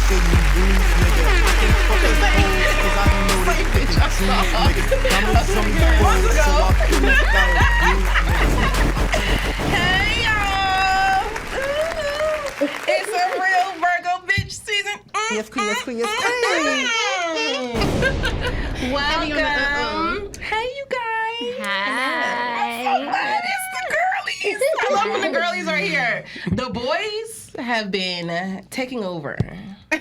for you dudes, nigga. Fucking hoes, 'cause I don't know this bitch. I'm in some foes, so I couldn't start a group, nigga. Hey y'all! It's a real Virgo bitch season. Yes, queen, yes, queen, yes, queen. Welcome. Hey you guys. Hi. It's the girlies. I love when the girlies are here. The boys have been taking over.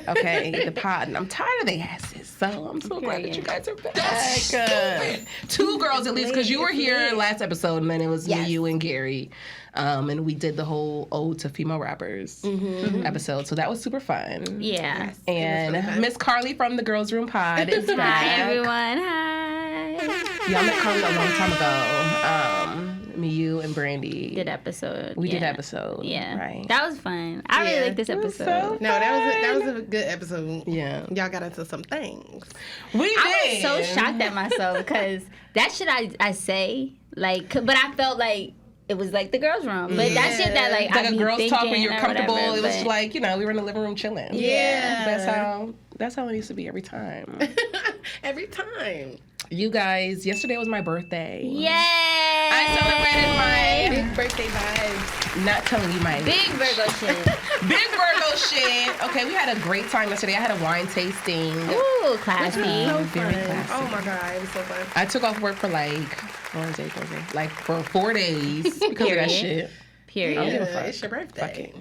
Okay, the pod, and I'm tired of their asses. So I'm so glad that you guys are back. Two girls at least, because you were here last episode, and then it was me, you, and Gary. And we did the whole ode to female rappers episode, so that was super fun. Yeah. And Miss Carly from the Girls Room Pod is back. Hi, everyone. Hi. Y'all met Carly a long time ago. Me, you, and Brandy. Did episode. We did episode. Yeah. Right. That was fun. I really like this episode. No, that was a good episode. Yeah. Y'all got into some things. We did. I was so shocked at myself because that shit I say, like, but I felt like it was like the girls' room. But that shit that, like a be girls' talk when thinking you're or comfortable. whatever, It was but- like, we were in the living room chilling. Yeah. That's how it needs to be every time. Every time. You guys, yesterday was my birthday. Yay! I celebrated my Big birthday vibes. not telling you my Big Virgo shit. big Virgo shit. Okay, we had a great time yesterday. I had a wine tasting. Ooh, classy. So Very fun. classy. Oh my God, it was so fun. I took off work for Thursday, like for 4 days because of that shit. Period. I don't give a fuck. It's your birthday. Fuck it.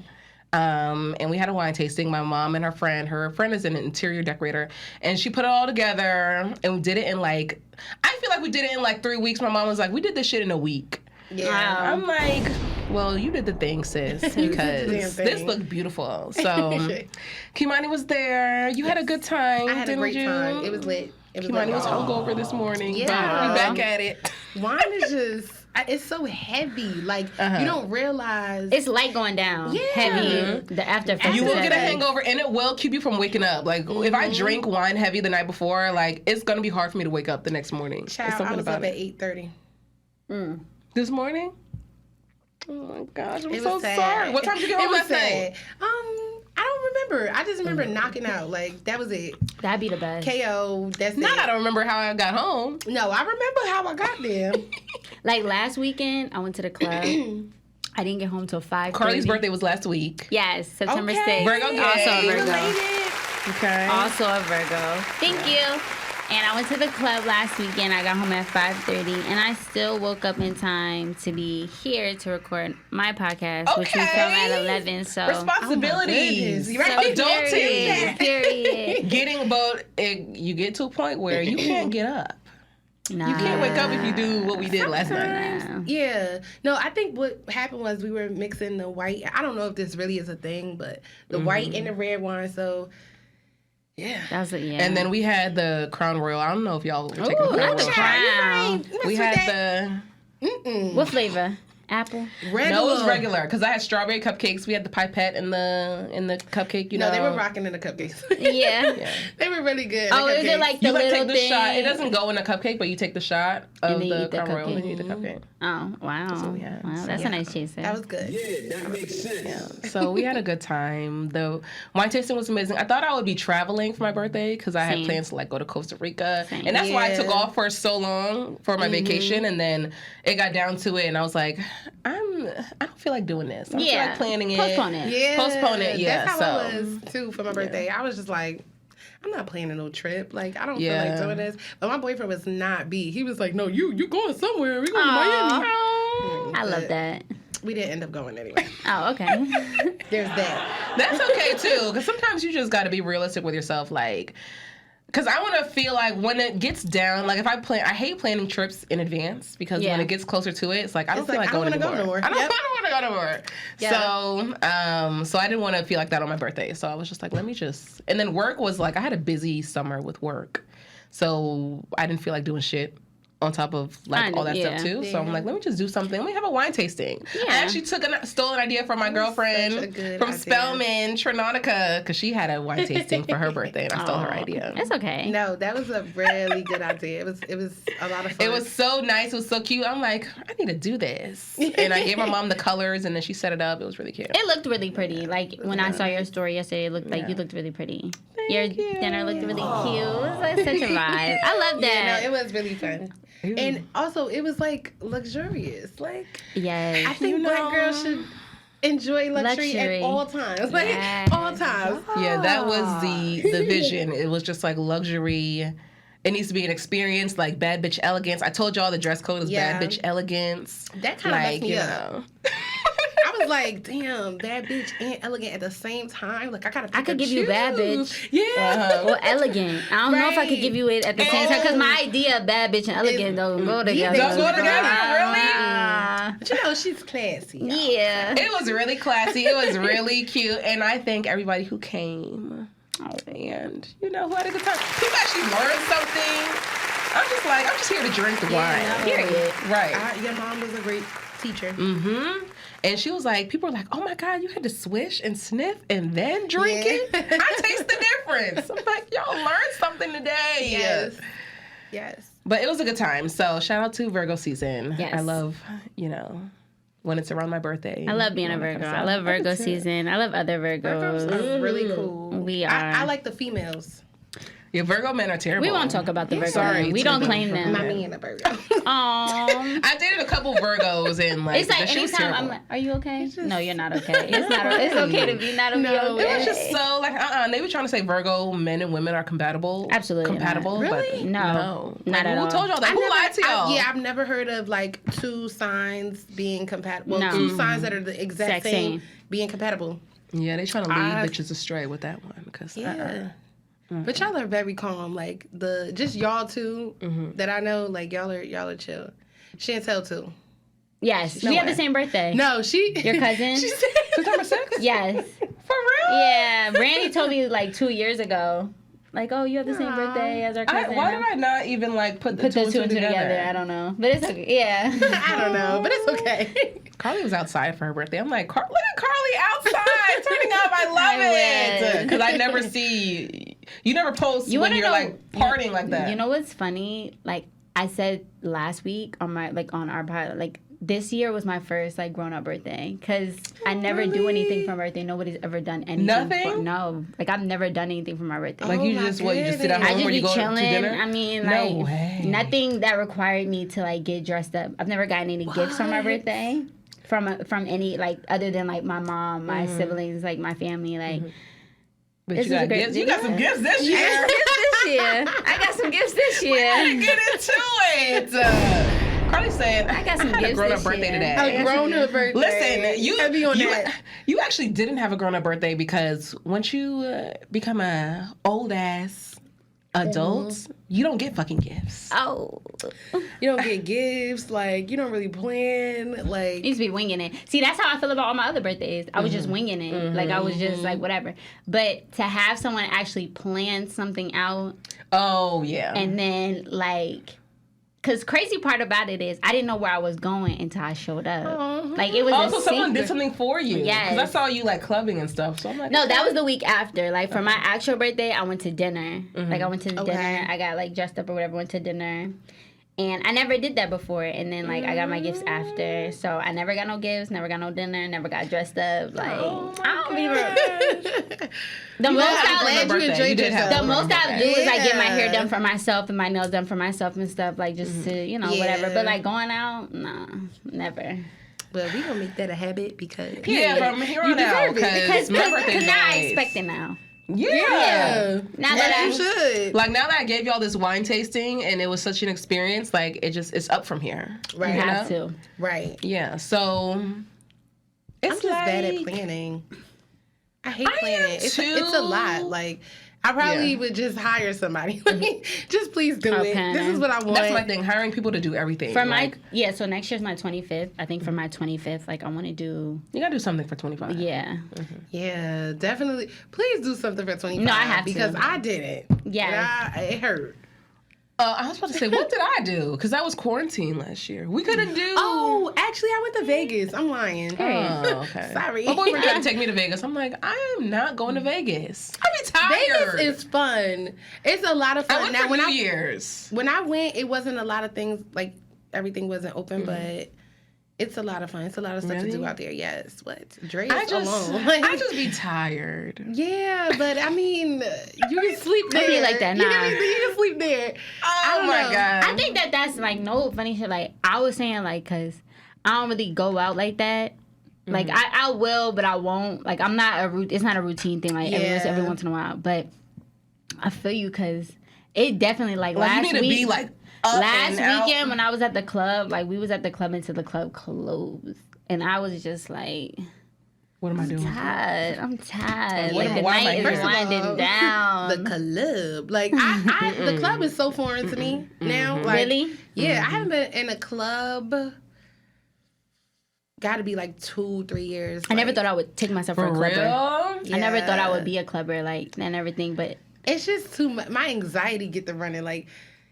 And we had a wine tasting. My mom and her friend is an interior decorator, and she put it all together, and we did it in I feel like we did it in 3 weeks. My mom was like, we did this shit in a week. Yeah. Wow. I'm like, well, you did the thing, sis, because damn thing. this looked beautiful. So, Kimani was there. You had a good time, I had a didn't great you? time. It was lit. Kimani was hungover this morning, Yeah. but we back at it. Wine is just, it's so heavy. Like, you don't realize. It's light going down. Yeah. Heavy. The after effects. You will is get a heavy. hangover, and it will keep you from waking up. Like, if I drink wine heavy the night before, it's going to be hard for me to wake up the next morning. Child, There's something I was about up at it. 8:30. This morning? Oh, my gosh. I'm It so was sad. sorry. What time did you get home It last was night? sad. I don't remember. I just remember knocking out. Like, that was it. That'd be the best. KO. That's it. I don't remember how I got home. No, I remember how I got there. Like last weekend, I went to the club. I didn't get home till 5:30. Carly's birthday was last week. Yes, September Okay. 6th. Virgo gang. Also a Virgo. Related. Okay. Also a Virgo. Thank you. And I went to the club last weekend. I got home at 5:30, and I still woke up in time to be here to record my podcast, which we film at 11. So Responsibilities. Oh, my Right? goodness. Adulting. Period. You get to a point where you can't get up. Nah. You can't wake up if you do what we did last night. Nah. Yeah. No, I think what happened was we were mixing the white. I don't know if this really is a thing, but the white and the red wine. So, yeah. That was yeah. And then we had the Crown Royal. I don't know if y'all were taking the Crown not the Royal. Crown. We had What flavor? Apple. Regular. No, it was regular because I had strawberry cupcakes. We had the pipette in the cupcake. No, they were rocking in the cupcakes. Yeah. They were really good. Oh, the is it cupcakes. like the You little take the thing? shot. It doesn't go in a cupcake, but you take the shot of And then you the eat the Crown Royal and cupcake. you eat the cupcake. Oh, wow. we had. Wow, that's a nice chaser. That was good. Yeah, that makes sense. Yeah. So we had a good time. The wine tasting was amazing. I thought I would be traveling for my birthday because I had Same. plans to go to Costa Rica, Same. and that's why I took Yeah. off for so long for my vacation. And then it got down to it, and I was like, I don't feel like doing this. I don't feel like planning it. Postpone it. Yeah. Postpone it, yeah, That's how so. I was, too, for my birthday. I was just like, I'm not planning no trip. Like, I don't feel Yeah. like doing this. But my boyfriend was not B. He was like, no, you going somewhere. We going to Aw. Miami. I love But that. We didn't end up going anyway. Oh, okay. There's that. That's okay too, because sometimes you just got to be realistic with yourself, like. Because I want to feel like when it gets down, like if I hate planning trips in advance because Yeah. when it gets closer to it, it's like I don't It's feel like, like I going don't wanna anymore. go nowhere. I don't Yep. want to go nowhere. Yeah. So I didn't want to feel like that on my birthday. So I was just like, let me just. And then work was like I had a busy summer with work, so I didn't feel like doing shit on top of like all that stuff too. So I'm like, let me just do something. Let me have a wine tasting. Yeah. I actually stole an idea from my girlfriend from Spelman, Trinonica, because she had a wine tasting for her birthday, and I stole her idea. It's okay. No, that was a really good idea. It was a lot of fun. It was so nice. It was so cute. I'm like, I need to do this. And I gave my mom the colors, and then she set it up. It was really cute. It looked really pretty. Like when I saw your story yesterday, it looked like you looked really pretty. Your dinner looked really cute. It was like such a vibe. I love that. Yeah, no, it was really fun. Ew. And also, it was like luxurious. Like, yes, I think black girls should enjoy luxury at all times. Like, all times. Yeah, that was the vision. It was just like luxury. It needs to be an experience, like bad bitch elegance. I told y'all the dress code is bad bitch elegance. That kind of messed me up. I was like, damn, bad bitch and elegant at the same time. Like, I could give you bad bitch. Yeah. Or elegant. I don't know if I could give you it at the same time, because my idea of bad bitch and elegant don't go together. Don't go together, really? But you know, she's classy. Yeah. It was really classy. It was really cute. And I thank everybody who came. And, who had a good time. People actually learned something. I'm just here to drink the wine. No. Period. Right. Your mom was a great teacher. Mm-hmm. And she was like, people were like, oh my God, you had to swish and sniff and then drink it? I taste the difference. I'm like, y'all learned something today. Yes. But it was a good time. So shout out to Virgo season. Yes. I love, when it's around my birthday. I love being a Virgo. I love Virgo season. I love other Virgos. Virgos are really cool. We are. I like the females. Yeah, Virgo men are terrible. We won't talk about the Virgo Sorry, men. We don't claim them. My man a Virgo. I dated a couple Virgos and like, it's like anytime I'm like, are you okay? No, you're not okay. It's okay to be not okay. No, it was just so like they were trying to say Virgo men and women are compatible. Absolutely compatible. not. Really? But no, not at all. Who told y'all that? Who lied to y'all? I've never heard of like two signs being compatible. Well, two signs that are the exact same being compatible. Yeah, they trying to lead bitches astray with that one because But y'all are very calm. Like just y'all two that I know. Like y'all are chill. Chantel too. Yes, we have the same birthday. No, your cousin. September 6th? Yes. For real? Yeah, Brandy told me like 2 years ago. Like, oh, you have the same birthday as our cousin. Why did I not even like put the two and two together? I don't know, but it's okay. Yeah, I don't know, but it's okay. Carly was outside for her birthday. I'm like, look at Carly outside turning up. I love it because I never see you never post when you're like partying like that. You know what's funny? Like I said last week on our pod, like. This year was my first grown up birthday because I never do anything for my birthday. Nobody's ever done anything. Nothing? No, I've never done anything for my birthday. Like you just sit at home or you go chilling. to dinner? I mean, no way. Nothing that required me to get dressed up. I've never gotten any gifts for my birthday from any other than my mom, my siblings, my family. But you got gifts. You got some gifts this year. I got some gifts this year. We gotta get into it. Carly said, I got some gifts. A grown-up birthday today. A grown-up birthday. Listen, you actually didn't have a grown-up birthday because once you become a old-ass adult, you don't get fucking gifts. Oh. You don't get gifts. You don't really plan. You used to be winging it. See, that's how I feel about all my other birthdays. I was just winging it. I was just whatever. But to have someone actually plan something out. Oh, yeah. And then, because crazy part about it is I didn't know where I was going until I showed up. It was also someone did something for you. Yes. Because I saw you clubbing and stuff. So I'm like, no, that was the week after. For my actual birthday, I went to dinner. I went to dinner. I got dressed up or whatever. Went to dinner. And I never did that before. And then I got my gifts after. So I never got no gifts, never got no dinner, never got dressed up. I don't even. The most I do is get my hair done for myself and my nails done for myself and stuff. Just to whatever. But going out, nah, never. Well, we gonna make that a habit because from here on out because now I expect it now. Yeah. Now that you should. Now that I gave y'all this wine tasting and it was such an experience, it's up from here. Right. You have to. Right. Yeah. So it's I'm just bad at planning. I hate planning. It's a lot. I probably would just hire somebody. Just please do it. Planner. This is what I want. That's my thing. Hiring people to do everything. So next year's my 25th. I think for my 25th, I want to do. You gotta do something for 25. Yeah. Yeah, definitely. Please do something for 25. No, I have because to. I did it. Yeah. It hurt. I was about to say, what did I do? Because that was quarantine last year. We couldn't do. Oh, actually, I went to Vegas. I'm lying. Oh, okay. Sorry. My boyfriend tried to take me to Vegas. I'm like, I am not going to Vegas. I be tired. Vegas is fun. It's a lot of fun. I went for New Year's. When I went, it wasn't a lot of things, like everything wasn't open, but it's a lot of fun. It's a lot of stuff to do out there. Yes. What? Dre is alone. I just be tired. Yeah, but I mean, you can sleep there. Be like that, nah. You can sleep there. Oh my God. I think that's like no funny shit. Like I was saying, like, cause I don't really go out like that. Like I will, but I won't. Like I'm not it's not a routine thing. Like every once in a while. But I feel you, cause it definitely like last you need week. to be like Last out. weekend when I was at the club, like we was at the club until the club closed, and I was just like, what am I doing? I'm tired. What Like the am I night is doing? winding down. The club, like the club is so foreign to me now. Like, Really? Yeah, I haven't been in a club. Got to be like 2-3 years. I never thought I would take myself for a clubber. Real? I never thought I Yeah. would be a clubber, like, and everything, but It's just too much. My anxiety get to running. Like,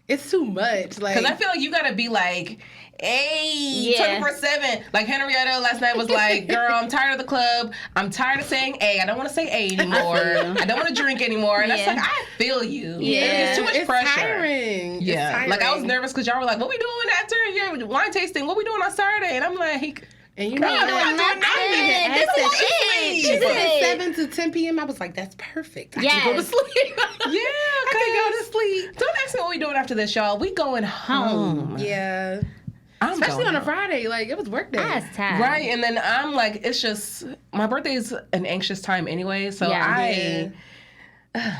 it's too much. Like, Because I feel like you gotta be like, hey, Yeah. 24/7. Like Henrietta last night was like, girl, I'm tired of the club. I'm tired of saying A. I don't want to say A anymore. I don't want to drink anymore. And that's Yeah. like, I feel you. Yeah. It's too much it's pressure. tiring. It's Yeah. tiring. Like I was nervous because y'all were like, what we doing after your wine tasting? What we doing on Saturday? And I'm like, And you Girl, know, I'm not doing I didn't even nothing. ask This that. is She it. said 7 to 10 p.m. I was like, that's perfect. I can go to Yes. sleep. yeah, I can go to sleep. Don't ask me what we doing after this, y'all. We going home. Yeah. I'm Especially going on a home. Friday. Like, it was work day. I was tired. Right, and then I'm like, it's just, my birthday is an anxious time anyway, so Yeah.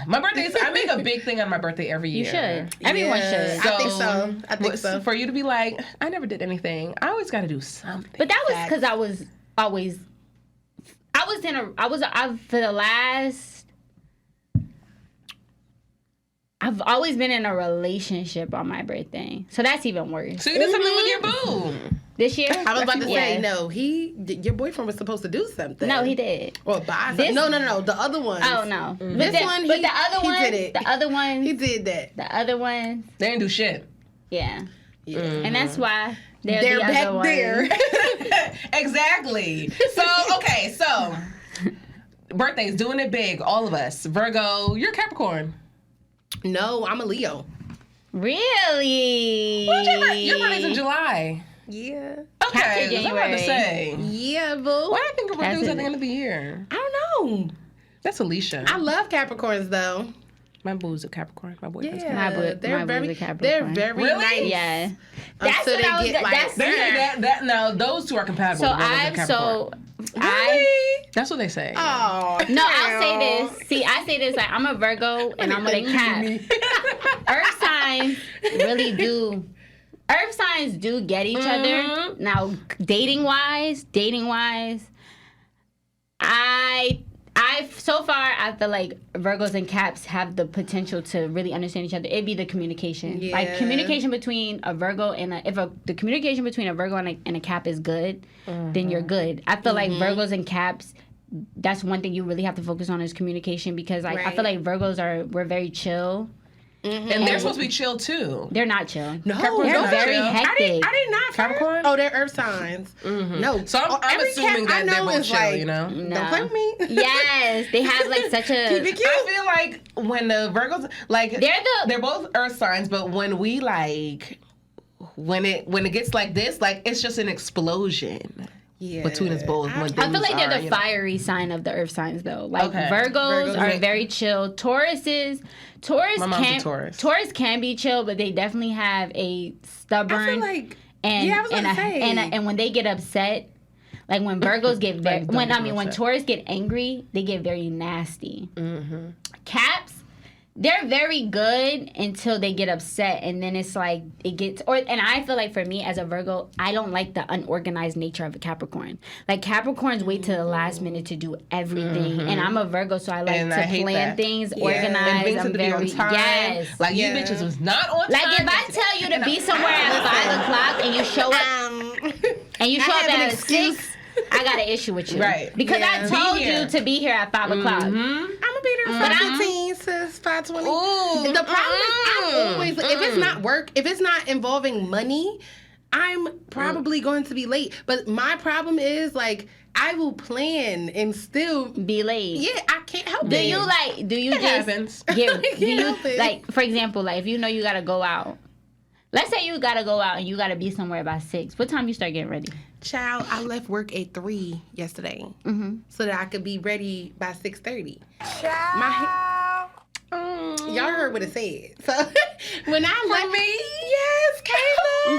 my birthday is, I make a big thing on my birthday every year. You should. Everyone Yeah. should. I think so. I think so. For you to be like, I never did anything, I always got to do something. But that was because I was always, for the last, I've always been in a relationship on my birthday. So that's even worse. So you did something with your boo. This year? I was about to say, Yes. no, your boyfriend was supposed to do something. No, he did. Or buy This- something. No, the other one. Oh, no. This one, but he- the other he one, did it. the other one, He did that. the other one, They didn't do shit. yeah. Yeah. And that's why they're They're the back other ones. there. Exactly. So, okay, so birthdays, doing it big, all of us. Virgo, you're Capricorn. No, I'm a Leo. Really? Your birthday's in July. Yeah. Okay, Capture I was about to January. say. Yeah, boo. Why do I think your birthday was That's at the it. end of the year? I don't know. That's Alicia. I love Capricorns though. My boo's a Capricorn. My boyfriend's Yeah, My boo- they're my very, boo's a Capricorn. they're very Really? nice. Yeah. That's Until what they I was get, like, that's That now those two are compatible. so Virgos and Capricorn. That's what they say. Oh No, I'll say this. See, I say this like I'm a Virgo and I'm with a Cap. Earth signs really do. Earth signs do get each other. Now, dating wise, I so far I feel like Virgos and Caps have the potential to really understand each other. It'd be the communication, like Yeah. communication between a Virgo and the communication between a Virgo and a Cap is good, then you're good. I feel like Virgos and Caps. That's one thing you really have to focus on is communication because like I feel like we're very chill. And they're supposed to be chill too. They're not chill. No, Capricorns They're not very chill. hectic. I did not. Capricorn? Oh, they're Earth signs. No, So I'm every assuming Cap I that they're know both is chill, like, you know? No. Don't play with me. Yes, they have like such a. Keep it cute. I feel like when the Virgos like They're both earth signs, but when we like when it gets like this, like it's just an explosion Yeah. between us both. When I feel things like they're are, the you know. fiery sign of the earth signs though. Like Okay. Virgos Virgos are make- very chill. Taurus My mom's a can Taurus. Taurus can be chill, but they definitely have a stubborn I feel like and yeah, I was and, gonna say. and when they get upset, like when Virgos get very Like, don't get when upset. Taurus get angry, they get very nasty. Caps, they're very good until they get upset, and then it's like it gets. And I feel like for me as a Virgo, I don't like the unorganized nature of a Capricorn. Like Capricorns wait till the last minute to do everything, and I'm a Virgo, so I like And to I hate plan that. things, Yeah. organize. And things I'm have to be very on time. yes. Like Yeah. you bitches was not on time. Like if I tell you to be somewhere at 5 o'clock and you show up and you show I up have an at excuse. 6, I got an issue with you. Right. Because Yeah. I told Be here. you to be here at 5 o'clock. I'm gonna be there But at I'm- 5:15, sis. 5:30. by 20. Ooh. The problem is I'm always, if it's not work, if it's not involving money, I'm probably going to be late. But my problem is, like, I will plan and still Be late. Yeah, I can't help Do it. you It just happens. help it. like, for example, like if you know you gotta go out. Let's say you gotta go out and you gotta be somewhere by 6. What time you start getting ready? Child, I left work at 3 yesterday so that I could be ready by 6:30. Y'all heard what it said. So when I left, me? yes, Kayla.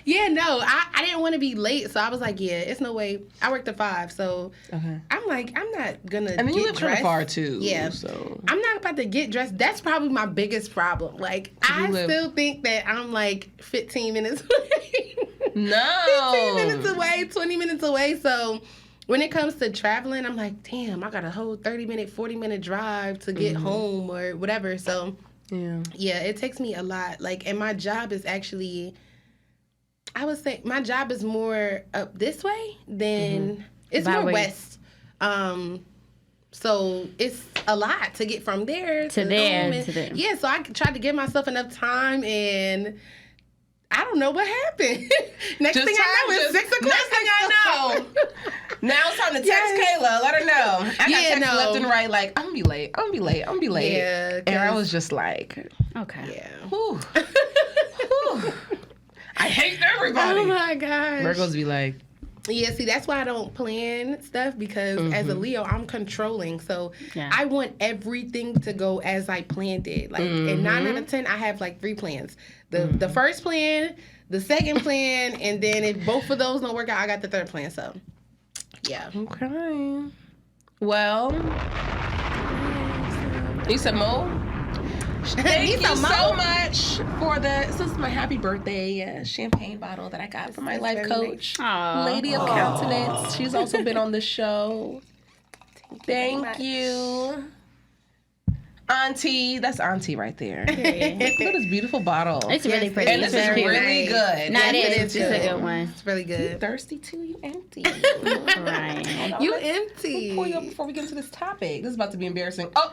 Yeah, no, I didn't want to be late, so I was like, yeah, it's no way. I worked at 5, so I'm like, I'm not gonna. And then you live kind of dressed. far too. Yeah. So I'm not about to get dressed. That's probably my biggest problem. Like, I still think that I'm like 15 minutes away. no. 15 minutes away, 20 minutes away. So when it comes to traveling, I'm like, damn, I got a whole 30-minute, 40-minute drive to get home or whatever. So yeah, it takes me a lot. Like, and my job is actually, I would say my job is more up this way than it's By more way. west. So it's a lot to get from there To there, home and- to there. Yeah, so I tried to give myself enough time, and I don't know what happened. Next thing I know, it's 6 o'clock. Next thing I know, now it's time to text Kayla. Let her know. I got Yeah, texts no. left and right, like, I'm gonna be late. Yeah, And I 'cause- was just like, Okay. Yeah. whew. Whew. I hate everybody. Oh my gosh. Virgos be like, Yeah, see, that's why I don't plan stuff, because as a Leo, I'm controlling. So Yeah. I want everything to go as I planned it. Like, and 9 out of 10, I have like 3 plans. The first plan, the second plan, and then if both of those don't work out, I got the third plan. So, yeah. okay. Well, you said Mo? Thank you Lisa Mo. so much for this is my happy birthday champagne bottle that I got from my That's life very coach, Aw. Lady of Countenance. She's also been on the show. Thank you. Auntie, that's Auntie right there. Look at this beautiful bottle. It's really Yes, pretty. and this It's is very really nice. good. No, it Yes, is. it It's is a good. good one. It's really You good. thirsty too? You empty. Right. You Let empty. me pour you up before we get into this topic. This is about to be embarrassing. Oh.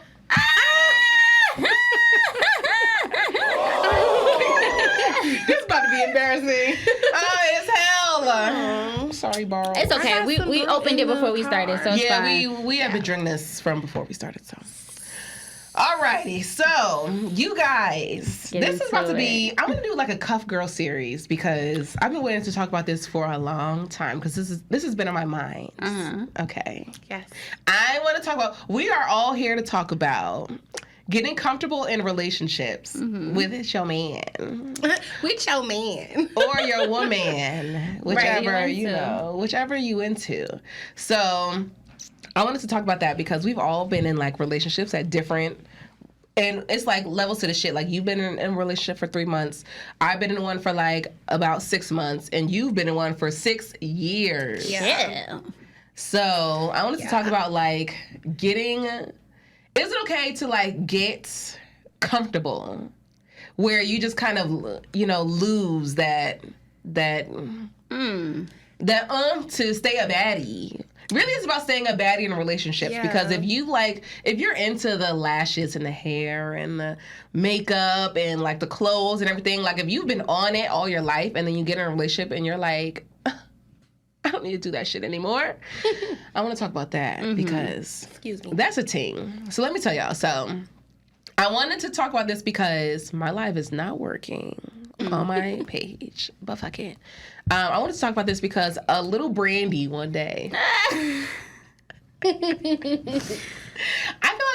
This is about to be embarrassing. Oh, it's hell. I'm sorry, Barl. It's okay. got We some opened it in the before we started, so it's Yeah, fine. we have been drinking this from before we started, so. Alrighty, so you guys, Get this is about into to be. I'm gonna do like a Cuff Girl series because I've been waiting to talk about this for a long time because this has been on my mind. Okay, Yes. I want to talk about. We are all here to talk about getting comfortable in relationships with your man With your man. or your woman, whichever you you into. know, whichever you into. So I wanted to talk about that because we've all been in like relationships at different, and it's like levels to the shit. Like you've been in a relationship for 3 months, I've been in one for like about 6 months, and you've been in one for 6 years. Yeah. So I wanted to talk about like getting. Is it okay to like get comfortable where you just kind of lose that to stay a baddie? Really, it's about staying a baddie in relationships because if you're into the lashes and the hair and the makeup and like the clothes and everything, like if you've been on it all your life and then you get in a relationship and you're like, I don't need to do that shit anymore. I want to talk about that because Excuse me. that's a thing. So let me tell y'all. So I wanted to talk about this because my life is not working on my page, but fuck it. I wanted to talk about this because a little Brandy one day. I feel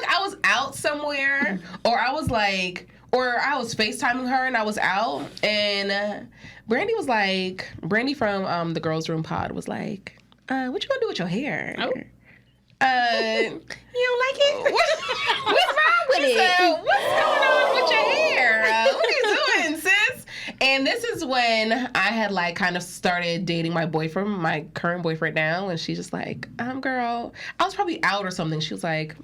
like I was out somewhere, or I was FaceTiming her and I was out, and Brandy was like, Brandy from the Girls Room Pod was like, what you gonna do with your hair? Oh. You don't like it? What's wrong with it? What's going on with your hair? What are you doing, sis? And this is when I had like kind of started dating my current boyfriend now, and she's just like, girl, I was probably out or something. She was like,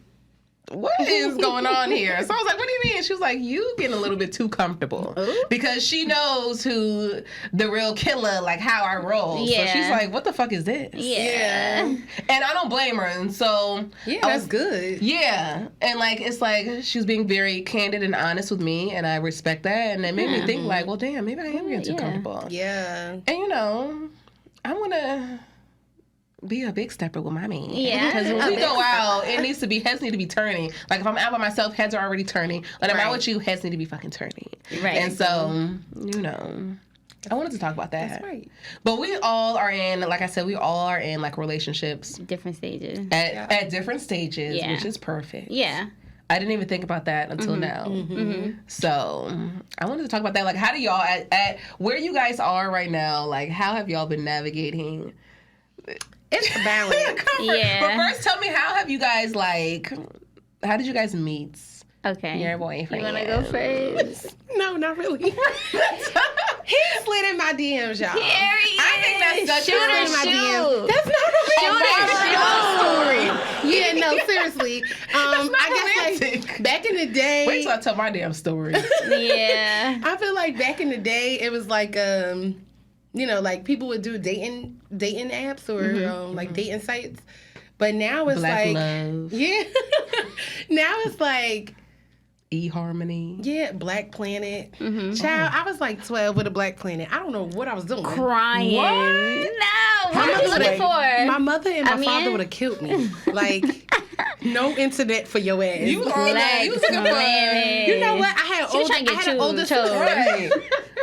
what is going on here? So I was like, what do you mean? She was like, you getting a little bit too comfortable. Because she knows who the real Killa, like how I roll. Yeah. So she's like, what the fuck is this? Yeah. And I don't blame her. And so Yeah, that's good. Yeah. And like it's like she was being very candid and honest with me, and I respect that. And it made me think like, well, damn, maybe I am getting too comfortable. Yeah. And you know, I want to be a big stepper with my man. Yeah. Because when we go out, it needs to be, heads need to be turning. Like if I'm out by myself, heads are already turning. When I'm out with you, heads need to be fucking turning. Right. And so, you know, I wanted to talk about that. That's right. But we all are in, like I said, we all are in like relationships Different stages. at different stages, Yeah. which is perfect. Yeah. I didn't even think about that until now. So I wanted to talk about that. Like, how do y'all, at where you guys are right now, like, how have y'all been navigating? It's a balance. Yeah. But first, tell me, how have you guys, like, how did you guys meet Okay. your boyfriend? You want to go first? No, not really. He slid in my DMs, y'all. I think that's such Shoot her in my DMs. That's not a real story. Yeah, no, seriously. I guess like back in the day. Wait till I tell my damn story. Yeah. I feel like back in the day, it was like you know, like people would do dating apps or like dating sites. But now it's Black like Love. Yeah. Now it's like eHarmony. yeah, Black Planet. Child, I was like 12 with a Black Planet. I don't know what I was doing. Crying. What? No. What are you looking for? My mother and my father would have killed me. Like, no internet for your ass. You was on that. You was looking for. You know what? I had She was trying to get an older Right.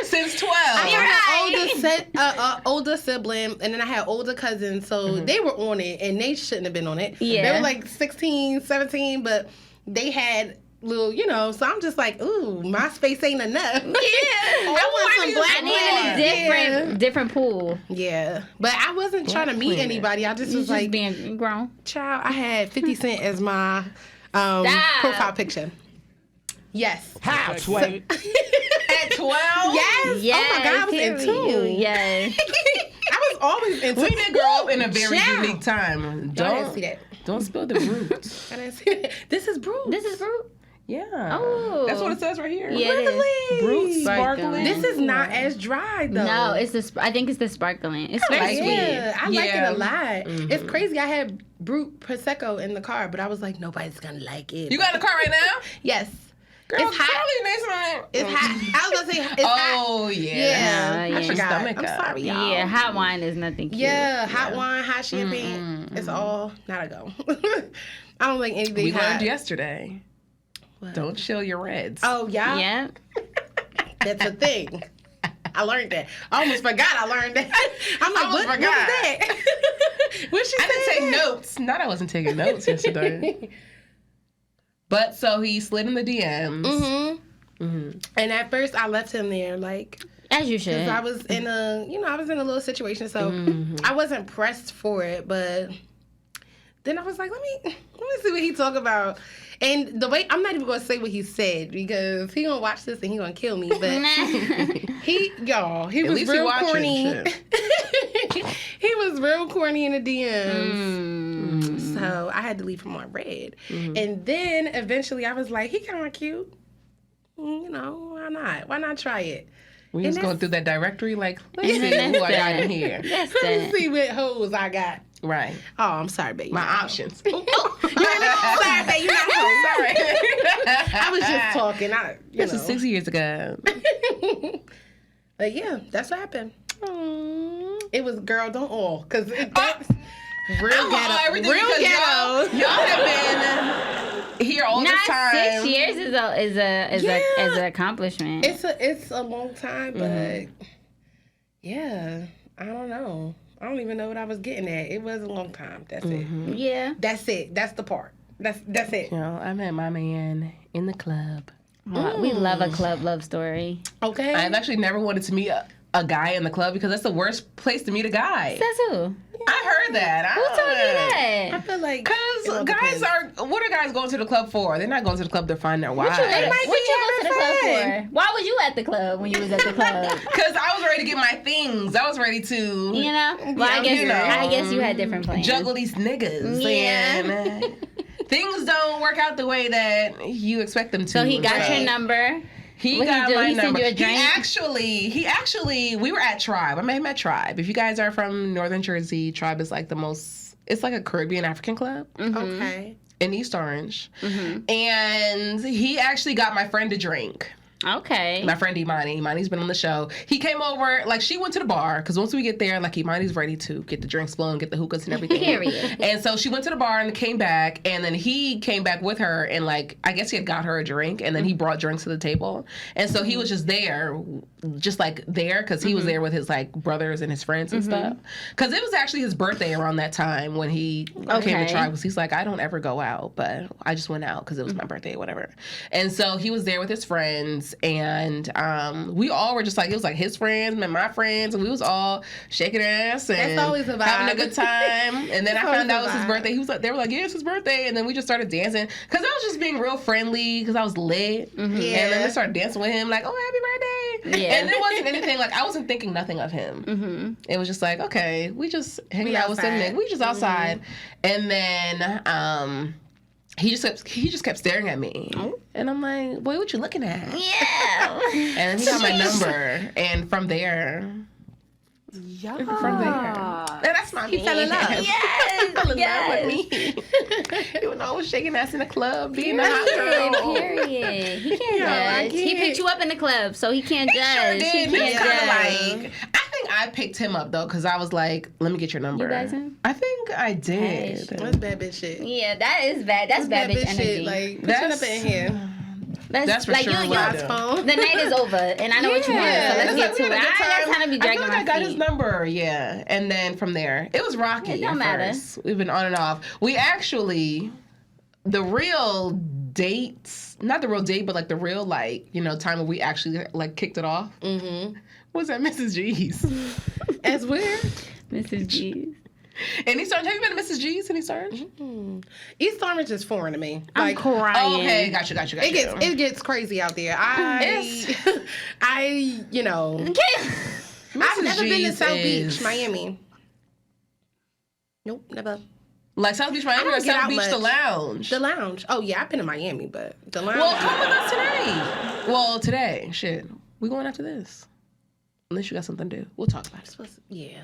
Since 12. I had an older sibling, and then I had older cousins, so they were on it, and they shouldn't have been on it. Yeah. They were like 16, 17, but they had little, you know, so I'm just like, ooh, my space ain't enough. Yeah. I want some Black I need a different pool. Yeah. But I wasn't trying to meet anybody. I just You was just like, being grown. child, I had 50 Cent as my profile picture. Yes. How, Sway? At 12? Yes. Yes. Oh my God, I was in tune. Yes. I was always in tune. We did grow up in a very Child. unique time. I didn't Don't see that. Don't spill the roots. I didn't see that. This is Bruce. This is fruit. Yeah. Oh. That's what it says right here. Yeah, it is. Really? Brute Sparkling. sparkling. This is not as dry though. No, it's the. I think it's the sparkling. It's very sweet. Yeah, I like it Yeah. a lot. It's crazy. I had Brute Prosecco in the car, but I was like, nobody's gonna like it. You got in the car right now? Yes. Girl, It's hot. It's hot. I was gonna say it's hot. Oh, yeah. Yeah, Yeah. I Your forgot. stomach I'm up. sorry, y'all. Yeah, hot wine is nothing cute. Yeah, hot wine, hot champagne. It's all not a go. I don't like anything We hot. learned yesterday. What? Don't chill your reds. Oh, yeah? Yeah. That's a thing. I learned that. I almost forgot I learned that. I'm like, almost what was forgot. that? What she I said? didn't take notes. Not I wasn't taking notes yesterday. But so he slid in the DMs. And at first, I left him there, like, As you should. because I was in a, I was in a little situation, so I wasn't pressed for it. But then I was like, let me see what he talk about. And the way, I'm not even going to say what he said because he going to watch this and he going to kill me. But he was least he real watching corny. shit. He was real corny in the DMs. So I had to leave him on red. And then eventually I was like, he kind of cute. Why not? Why not try it? We was And going that's- through that directory like, let's And see then who I that's got that. in here. That's Let it. me see what hoes I got. Right. Oh, I'm sorry, baby. My options. Sorry, baby. You're not home. Sorry. I was just talking. This was 6 years ago. But yeah, that's what happened. It was girl, don't all. Because that's real ghetto. Real ghetto. Y'all have been here all Not this time. 6 years is an accomplishment. It's a long time, but yeah, I don't know. I don't even know what I was getting at. It was a long time. That's it. Yeah. That's it. That's the part. That's it. I met my man in the club. We love a club love story. Okay. I've actually never wanted to meet a guy in the club because that's the worst place to meet a guy. Says who? I heard that. Who told you I that? feel like Because guys what are guys going to the club for? They're not going to the club to find their wives. What you go to the club for? Why was you at the club when you was at the club? Because I was ready to get my things. I was ready to You know? Well, I guess you had different plans. juggle these niggas. Yeah. And things don't work out the way that you expect them to. So he got your number. He What'd got he do? my He sent number. you a drink? He actually, we were at Tribe. I met him at Tribe. If you guys are from Northern Jersey, Tribe is like the most It's like a Caribbean African club. Okay. In East Orange. And he actually got my friend a drink. Okay. My friend Imani. Imani's been on the show. He came over, like, she went to the bar, because once we get there, like, Imani's ready to get the drinks flowing, get the hookahs and everything. Period. And so she went to the bar and came back, and then he came back with her, and, like, I guess he had got her a drink, and then he brought drinks to the table. And so he was just there, because he was there with his, like, brothers and his friends and stuff. Because it was actually his birthday around that time when he came to try, because he's like, I don't ever go out, but I just went out because it was my birthday or whatever. And so he was there with his friends, and we all were just like, it was like his friends and my friends, and we was all shaking ass and That's always a vibe. having a good time. And then I found out it was his vibe. birthday. He was like, they were like, yeah, it's his birthday. And then we just started dancing because I was just being real friendly because I was lit. And then we started dancing with him like, oh, happy birthday. And it wasn't anything like, I wasn't thinking nothing of him. It was just like, okay, we just hanging out with some niggas. We just outside. And then he just kept staring at me. And I'm like, boy, what you looking at? Yeah. And he got my number. And from there. Yeah. From there. And that's my He fell in love. Yes. He fell in love with me. He was always shaking ass in the club, being a hot girl. Period. He can't I judge. He can't. picked you up in the club, so he can't Sure judge. did. He He was can't kind of judge. like, I think I picked him up though, because I was like, let me get your number. You guys in? I think I did. That's bad bitch shit. Yeah, that is bad. That's bad bitch energy. shit. Like, put your number in here. That's for like sure you, what I you, do. Phone. the night is over, and I know what you want. So let's It's get like, to we it. had a good I time. just kind of be I dragging feel like my I got his feet. number, yeah. And then from there, it was rocky. It don't at matter. first. We've been on and off. We actually, the real dates, not the real date, but like the real time when we actually like kicked it off. Was at Mrs. G's. As weird. Mrs. G. And East Orange, have you been to Mrs. G's in East Orange? East Orange is foreign to me. I'm crying. Oh, okay, got you. It gets crazy out there. You know, I've never been to G's South is- Beach, Miami. Nope, never. Like South Beach, Miami, I don't or get South out Beach, the much. lounge? The lounge. Oh yeah, I've been to Miami, but the lounge. Well, come with us today. Well, today, shit. We going after this. Unless you got something to do. We'll talk about it. Yeah.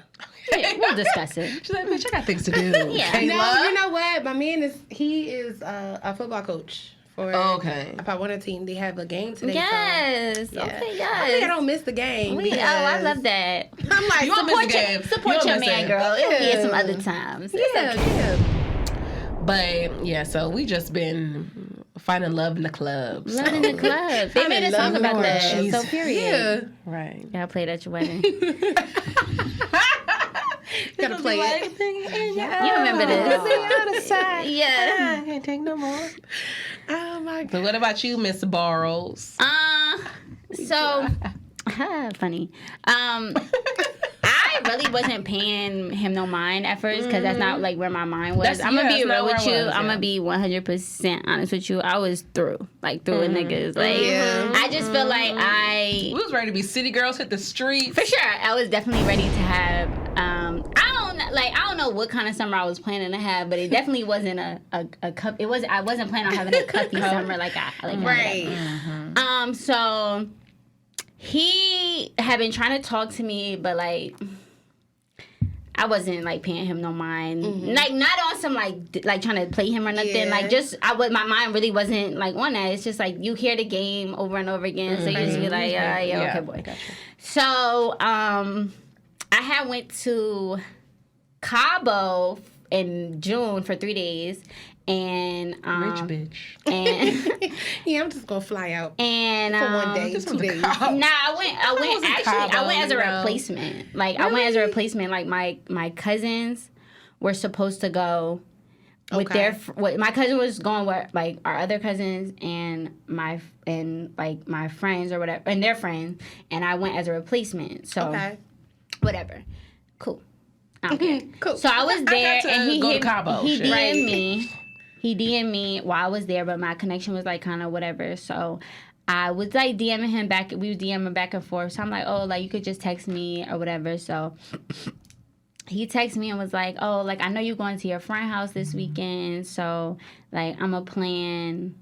Yeah, we'll discuss it. She's like, bitch, I got things to do. Yeah. Kayla? No, you know what? My man is a football coach for Okay. about one team. They have a game today. Yes. So, yeah. Okay, I think yes. I don't miss the game. Oh, because I love that. I'm like, You won't miss the game. Support You your won't miss man, it. girl. It'll be Yeah. at some other times. yeah. But, yeah, so we just been finding love in the club. Love in the club. They made a love song in the about that. club. So Jesus. period. Right. Yeah, I played at your wedding. Gotta play it. You remember this? Yeah. I can't take no more. Oh my god. So what about you, Miss Barrows? So funny. I really wasn't paying him no mind at first because that's not like where my mind was. I'm gonna be that's not real where with I you. was, I'm yeah. gonna be 100% honest with you. I was through with niggas. Like Yeah. I just feel like We was ready to be city girls, hit the streets. for sure I was definitely ready to have. I don't know what kind of summer I was planning to have, but it definitely wasn't a cup. It was I wasn't planning on having a cuppy summer like I like. Right. So he had been trying to talk to me, but like I wasn't like paying him no mind. Like not on some like trying to play him or nothing. Yeah. Like just my mind really wasn't like on that. It's just like you hear the game over and over again, so you just be like, yeah, okay, boy. Gotcha. So I had went to Cabo in June for 3 days, and Rich bitch. and Yeah, I'm just gonna fly out and for one day, This 2 was a days. cop. Nah, I went in actually. Cabo, I went as a you know. replacement. Like I went as a replacement. Like my cousins were supposed to go with Okay. my cousin was going with like our other cousins and my friends or whatever and their friends, and I went as a replacement. So Okay. whatever, cool. I don't care. Cool. So I was there, to and he go to hit, Cabo, he shit. DM'd Right. me. He DM'd me while I was there, but my connection was like kind of whatever. So I was like DMing him back. We were DMing back and forth. So I'm like, oh, like you could just text me or whatever. So he texted me and was like, oh, like I know you're going to your friend house this weekend. So like I'm a plan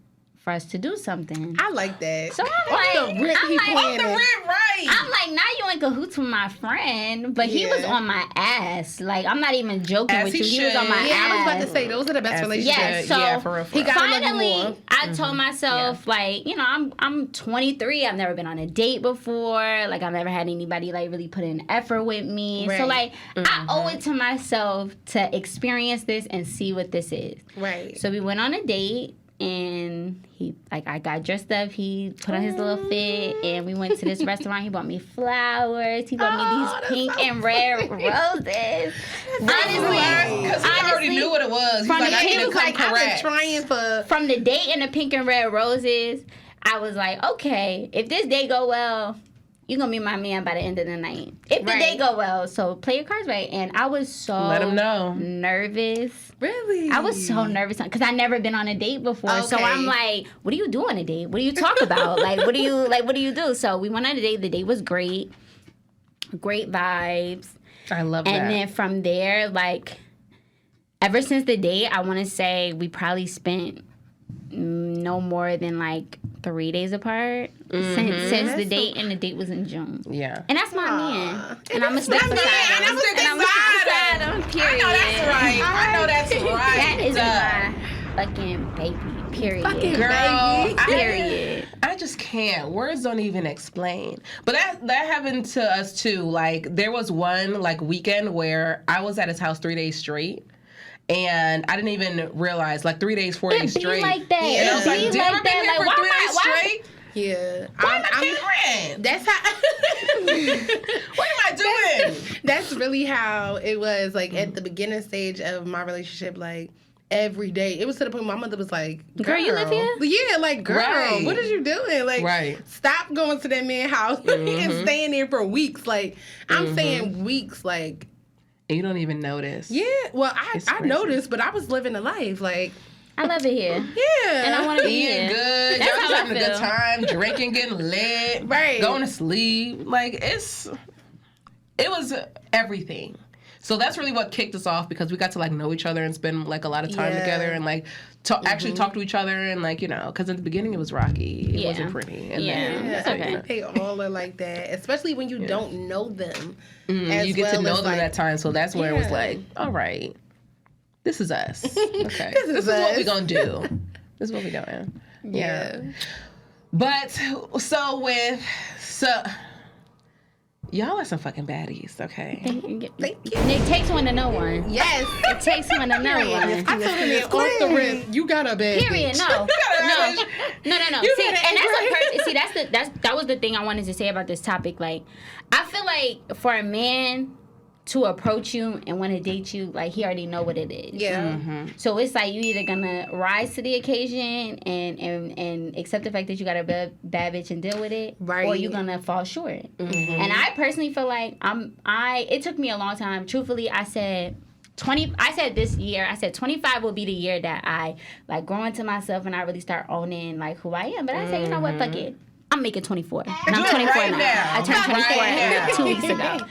for us to do something. I like that. So I'm like, the rip he Off the planning. rip, right? I'm like, now you in cahoots with my friend, but he was Yeah. on my ass. Like, I'm not even joking As with he you. He was on should. my Yeah, ass. I was about to say those are the best As he relationships. Yes, so yeah, for real. he got- Gotta love you finally, more. I told myself, like, you know, I'm 23. I've never been on a date before. Like, I've never had anybody, like, really put in effort with me. So, Right. like, I owe it to myself to experience this and see what this is. Right. So we went on a date, and he, like, I got dressed up. He put on his little fit, and we went to this restaurant. He bought me flowers. He bought me these pink and red roses. Honestly, Because he already knew what it was. He's From like, the I need beginning, to come I've been correct. trying for. from the date and the pink and red roses, I was like, okay, if this day go well, you're gonna be my man by the end of the night. If the Right. day go well, so play your cards right. And I was so Let him know. nervous. Really? I was so nervous because I never been on a date before. So Okay. I'm like, what do you do on a date? What do you talk about? What do you do? So we went on a date. The date was great. Great vibes. I love And that. then from there, like, ever since the date, I want to say we probably spent no more than like 3 days apart since the date, and the date was in June. Yeah. And that's my man. And I'm a That's stick my beside man. him. I'm a stick And I'm a stick beside beside him. I Period. know that's right. I know that's right. That is my fucking baby. Period. Fucking Girl, baby. Period. I just can't. Words don't even explain. But that happened to us too. Like, there was one like weekend where I was at his house 3 days straight. And I didn't even realize, like, 3 days, 4 days It be straight. like that. Yeah. And I was like, It be damn, like I've been that. here Like, for why 3 am I- days why- straight. Yeah. Why am I paying rent? That's how. What am I doing? That's really how it was. Like at the beginning stage of my relationship, like every day, it was to the point my mother was like, Girl, you live here? Yeah, like, girl, Right. what is you doing? Like, Right. stop going to that man's house and staying there for weeks. Like, I'm saying weeks. Like, And you don't even notice. yeah. Well, It's I crazy. noticed, but I was living a life. Like, I love it here. yeah, And I want to be Eating here. good, That's y'all how just I having a good feel. time, drinking, getting lit, Right. going to sleep. Like, it was everything. So that's really what kicked us off, because we got to like know each other and spend like a lot of time Yeah. together and like actually talk to each other, and like, you know, because in the beginning it was rocky, it Yeah. wasn't pretty, and Yeah. then That's so, okay. They all are like that, especially when you don't know them. you get to well know as, them like, that time, so that's where it was Yeah. like, all right, this is us. Okay, This is what us. we gonna do. This is what we doing. Yeah. But y'all are some fucking baddies, okay? Thank you. It takes one to know one. Yes. It takes one to know one. I told him off the rip, you got a bad Period. bitch. No. No. You See, gotta and act that was the thing I wanted to say about this topic. Like, I feel like for a man to approach you and want to date you, like, he already know what it is. Yeah. So it's like you either gonna rise to the occasion and accept the fact that you got a bad bitch and deal with it, Right. or you gonna fall short. And I personally feel like it took me a long time. Truthfully, I said this year, 25 will be the year that I like grow into myself and I really start owning like who I am. But I said, you know what, fuck it. I'm making 24. And I'm Do it 24 right now. now. I turned 24 Right now. 2 weeks ago.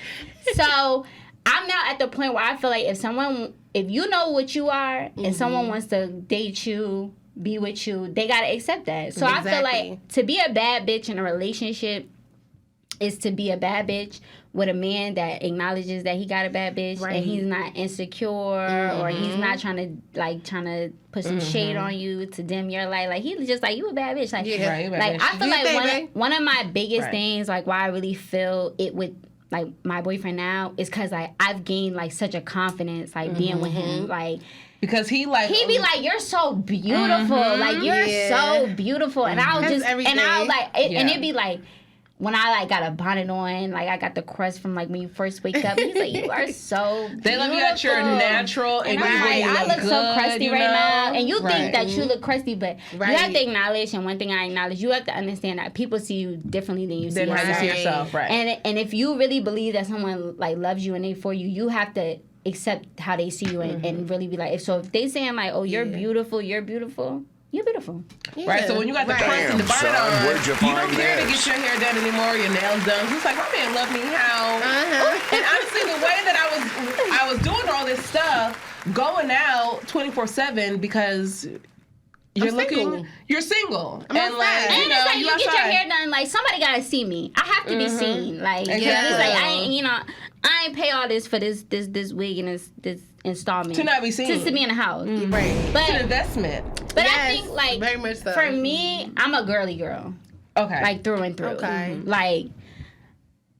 So I'm now at the point where I feel like if you know what you are and someone wants to date you, be with you, they gotta accept that. So I feel Exactly. like to be a bad bitch in a relationship is to be a bad bitch with a man that acknowledges that he got a bad bitch Right. and he's not insecure or he's not trying to put some shade on you to dim your light. Like, he's just like, you a bad bitch. Like, Yeah. Right, you a bad like bitch. I feel Do your thing, like babe. one of my biggest Right. things, like why I really feel it with like my boyfriend now, is because like I've gained like such a confidence like being with him. Like, Because he like he be like, you're so beautiful. Like, you're Yeah. so beautiful. And I'll That's just, everything. and I'll like, and Yeah. it'd be like, when I like got a bonnet on, like I got the crust from like when you first wake up. He's like, you are so beautiful. they love you at your natural, and And you I'm really like, I look so good, crusty you right know? now. And you Right. think that you look crusty, but you have Right. to acknowledge, and one thing I acknowledge, you have to understand that people see you differently than you see Then how you yourself. see yourself, right? And if you really believe that someone like loves you and they for you, you have to accept how they see you and really be like, if they saying like, oh, you're beautiful, you're beautiful. You're beautiful. Right, so when you got the Right. crust and the bonnet Damn, son, on, where'd you you find don't care to this? get your hair done anymore, your nails done. He's like, my man loved me how. And honestly, the way that I was doing all this stuff, going out 24/7 because You're single. I'm outside. And it's like you get your hair done. Like somebody gotta see me. I have to be seen. Like it's like I ain't, I ain't pay all this for this wig and this installment to not be seen. Just to be in the house. Right. But it's an investment. But I think like very much so. For me, I'm a girly girl. Okay. Like through and through. Okay. Like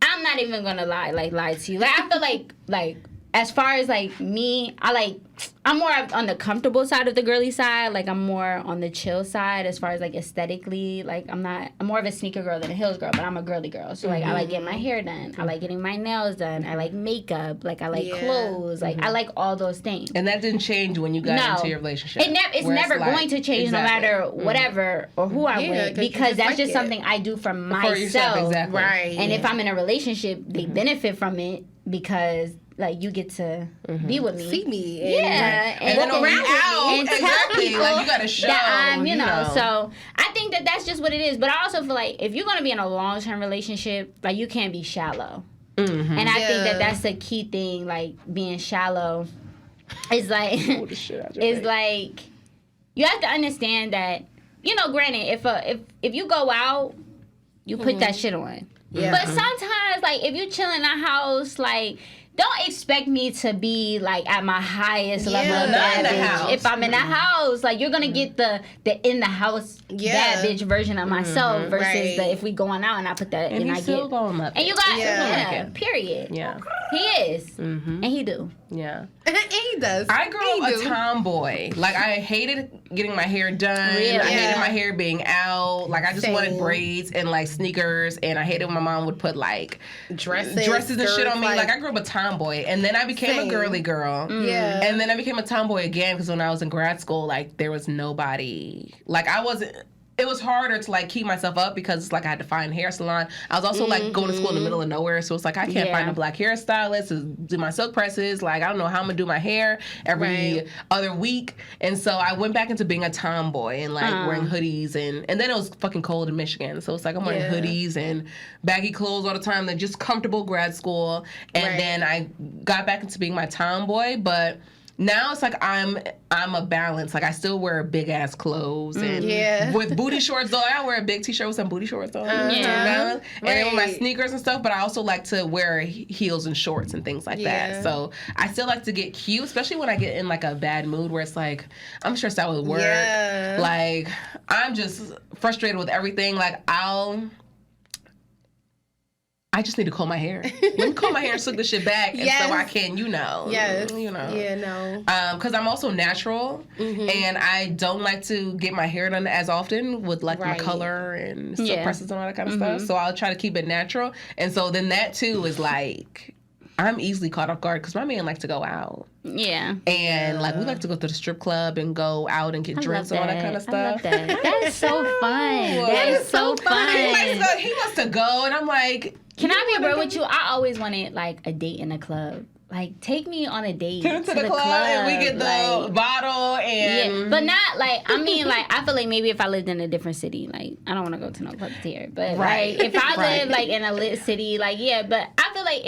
I'm not even gonna lie to you. Like I feel like as far as like me, I'm more on the comfortable side of the girly side. Like I'm more on the chill side as far as like aesthetically. Like I'm more of a sneaker girl than a heels girl, but I'm a girly girl. So like I like getting my hair done. I like getting my nails done. I like makeup. Like I like clothes. Like I like all those things. And that didn't change when you got into your relationship. It's never going to change no matter whatever or who I'm with, because that's just something I do for myself. For yourself, exactly. Right. And if I'm in a relationship, they benefit from it because like you get to be with me, see me, and walk around out and tell people like you gotta show that I'm, you know. So I think that's just what it is. But I also feel like if you're gonna be in a long-term relationship, like you can't be shallow. And I think that's the key thing. Like being shallow is like is like you have to understand that, granted, if you go out, you put that shit on. Yeah. But sometimes, like, if you chill in a house, like, don't expect me to be, like, at my highest level of bad bitch. If I'm in the house, like, you're going to get the in-the-house bad bitch version of myself versus the if we going out and I put that and I get... And you got... period. Yeah. He is. And he do. Yeah. And he does. I grew up a tomboy. Like, I hated getting my hair done. Really? I hated my hair being out. Like, I just wanted braids and, like, sneakers. And I hated when my mom would put, like, dresses and shit on me. Like, I grew up a tomboy. And then I became a girly girl. Yeah. And then I became a tomboy again because when I was in grad school, like, there was nobody. Like, I wasn't... It was harder to, like, keep myself up because it's like I had to find a hair salon. I was also, like, going to school in the middle of nowhere. So it's like I can't find a black hairstylist to do my silk presses. Like, I don't know how I'm going to do my hair every other week. And so I went back into being a tomboy and, like, wearing hoodies. And then it was fucking cold in Michigan. So it's like I'm wearing hoodies and baggy clothes all the time. They're just comfortable grad school. And then I got back into being my tomboy. But... now it's like I'm a balance. Like I still wear big ass clothes and with booty shorts though. I wear a big t-shirt with some booty shorts on. And then with my sneakers and stuff. But I also like to wear heels and shorts and things like that. So I still like to get cute, especially when I get in like a bad mood where it's like I'm stressed out with work. Like I'm just frustrated with everything. Like I just need to comb my hair. Let me comb my hair and slick this shit back, and so I can, because I'm also natural, and I don't like to get my hair done as often with like my color and silk presses and all that kind of stuff. So I'll try to keep it natural, and so then that too is like I'm easily caught off guard because my man likes to go out. Yeah. And like we like to go to the strip club and go out and get drinks and all that kind of stuff. I love that. That is so fun. That is so fun. He wants to go, and I'm like. Can I be real with you? I always wanted like a date in a club. Like, take me on a date to the club and we get the bottle and... Yeah, but not, like, I mean, like, I feel like maybe if I lived in a different city, like, I don't want to go to no clubs here, but, like, if I live, like, in a lit city, like, but I feel like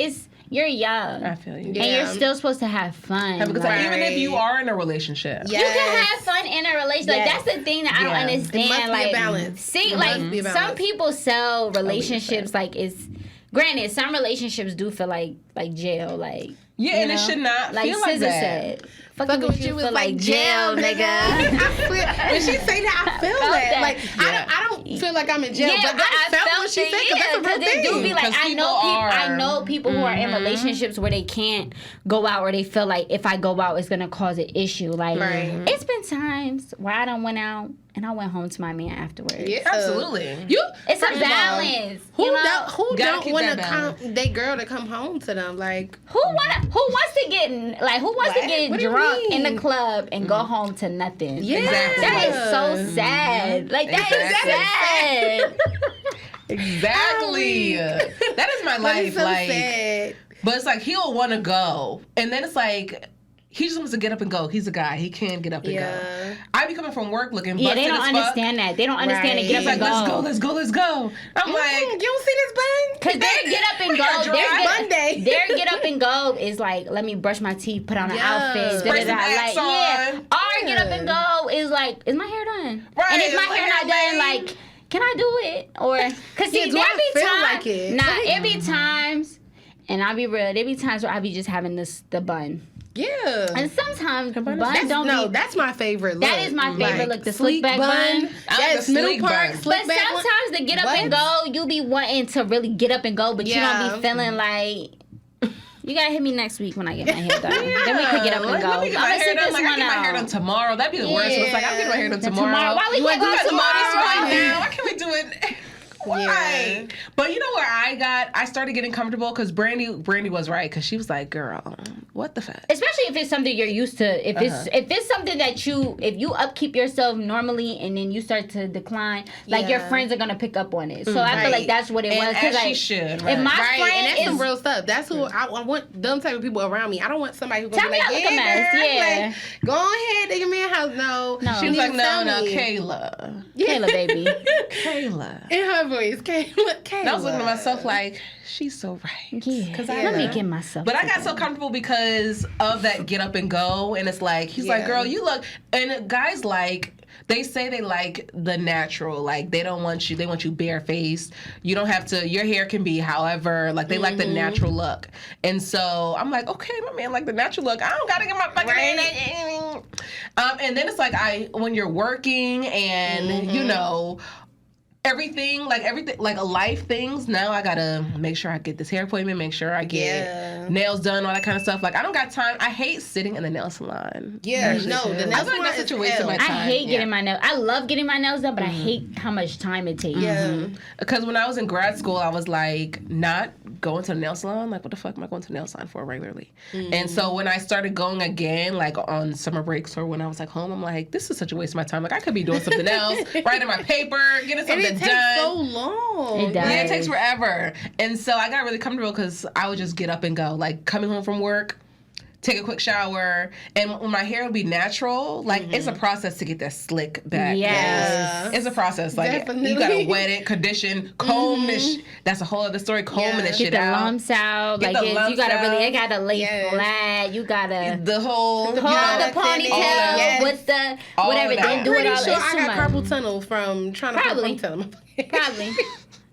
you're young. I feel you. And you're still supposed to have fun. Have a good time. Even if you are in a relationship. You can have fun in a relationship. Like, that's the thing that I don't understand. It must be a balance. See, like, some people sell relationships like it's... Granted, some relationships do feel like jail, like and it should not feel like that. Said, fucking with you feel like jail, nigga. When she say that, I feel that. Like I don't feel like I'm in jail, but I felt what she said because that's a real thing. It do be like I know people who are in relationships where they can't go out, or they feel like if I go out, it's gonna cause an issue. Like it's been times where I done went out. And I went home to my man afterwards. Yeah, absolutely. It's a balance. Who don't want they girl to come home to them? Like who wants to get drunk in the club and go home to nothing? Yeah, exactly. That is so sad. Like that is sad. Exactly. That is my life. So like, sad. But it's like he'll want to go, and then it's like. He just wants to get up and go. He's a guy. He can't get up and go. I be coming from work looking busted they don't as understand fuck. that. They don't understand that. Get up and go. Let's go. I'm like, you don't see this bun? Because their get up and go. Their get up and go is like, let me brush my teeth, put on an outfit. Spray some Axe on. Our get up and go is like, like, is my hair done? Right, And if my is my hair hair not done, laid? like, can I do it? Or, cause see, do there I be feel times, like it? there be times, and I'll be real, there be times where I be just having the bun. Yeah. And sometimes bun That's, don't no, be. that's my favorite look. That is my favorite look, the sleek slick back bun. Yes, the middle sleek part, bun. slick But back one. sometimes to get up and go, you be wanting to really get up and go, but you don't be feeling like. You gotta hit me next week when I get my hair done. Then we could get up and go. Let me get my hair done. Like, I get my hair done tomorrow. That'd be the worst. It's like, I'm getting my hair done tomorrow. Why we You can't wanna go do tomorrow? this right now? Why can't we do it? Why? Yeah. But you know where I started getting comfortable? Because Brandy was right. Because she was like, girl, what the fuck? Especially if it's something you're used to. If it's something that if you upkeep yourself normally and then you start to decline, like your friends are gonna pick up on it. So I feel like that's what it was. As like, she should. if my Right, friend and that's is some real stuff. That's who I want. Them type of people around me. I don't want somebody who's gonna Tell be me like, I look a mess, girl, yeah. like, go ahead, nigga, man, house. No, She was like, no, tell me. Kayla. Kayla, baby. Kayla. In her voice, Kayla. And I was looking at myself like, she's so right. Yeah. Cause Let me get myself. But I got so comfortable because of that get up and go. And it's like, he's like, girl, you look. And guys like, they say they like the natural. Like, they don't want you, they want you barefaced. You don't have to, your hair can be however, like, they like the natural look. And so I'm like, okay, my man like the natural look. I don't got to get my fucking hair. And then it's like, when you're working and, you know, everything, like life things. Now I gotta make sure I get this hair appointment, make sure I get nails done, all that kind of stuff. Like, I don't got time. I hate sitting in the nail salon. Yeah, no, the nail I feel like salon that's is such a waste of my time. I hate getting my nails. I love getting my nails done, but I hate how much time it takes. Yeah. Because when I was in grad school, I was like, not going to the nail salon. Like, what the fuck am I going to the nail salon for regularly? And so when I started going again, like on summer breaks or when I was like home, I'm like, this is such a waste of my time. Like, I could be doing something else, writing my paper, getting something And it takes done. so long. It does. Yeah, it takes forever. And so I got really comfortable because I would just get up and go. Like, coming home from work, take a quick shower, and when my hair would be natural, like, it's a process to get that slick back. Yes. It's a process. Like, Definitely. you gotta wet it, condition, comb this. That's a whole other story. Combing this Get shit the out. lumps out. Get Like, the you lumps gotta out. really, it gotta lay Yes. flat. You gotta The whole, hold you know, the ponytail Yes. with the All whatever. of that. Then do it Pretty all. sure It's I too got much. carpal tunnel from trying to Probably. put ponytail. Probably.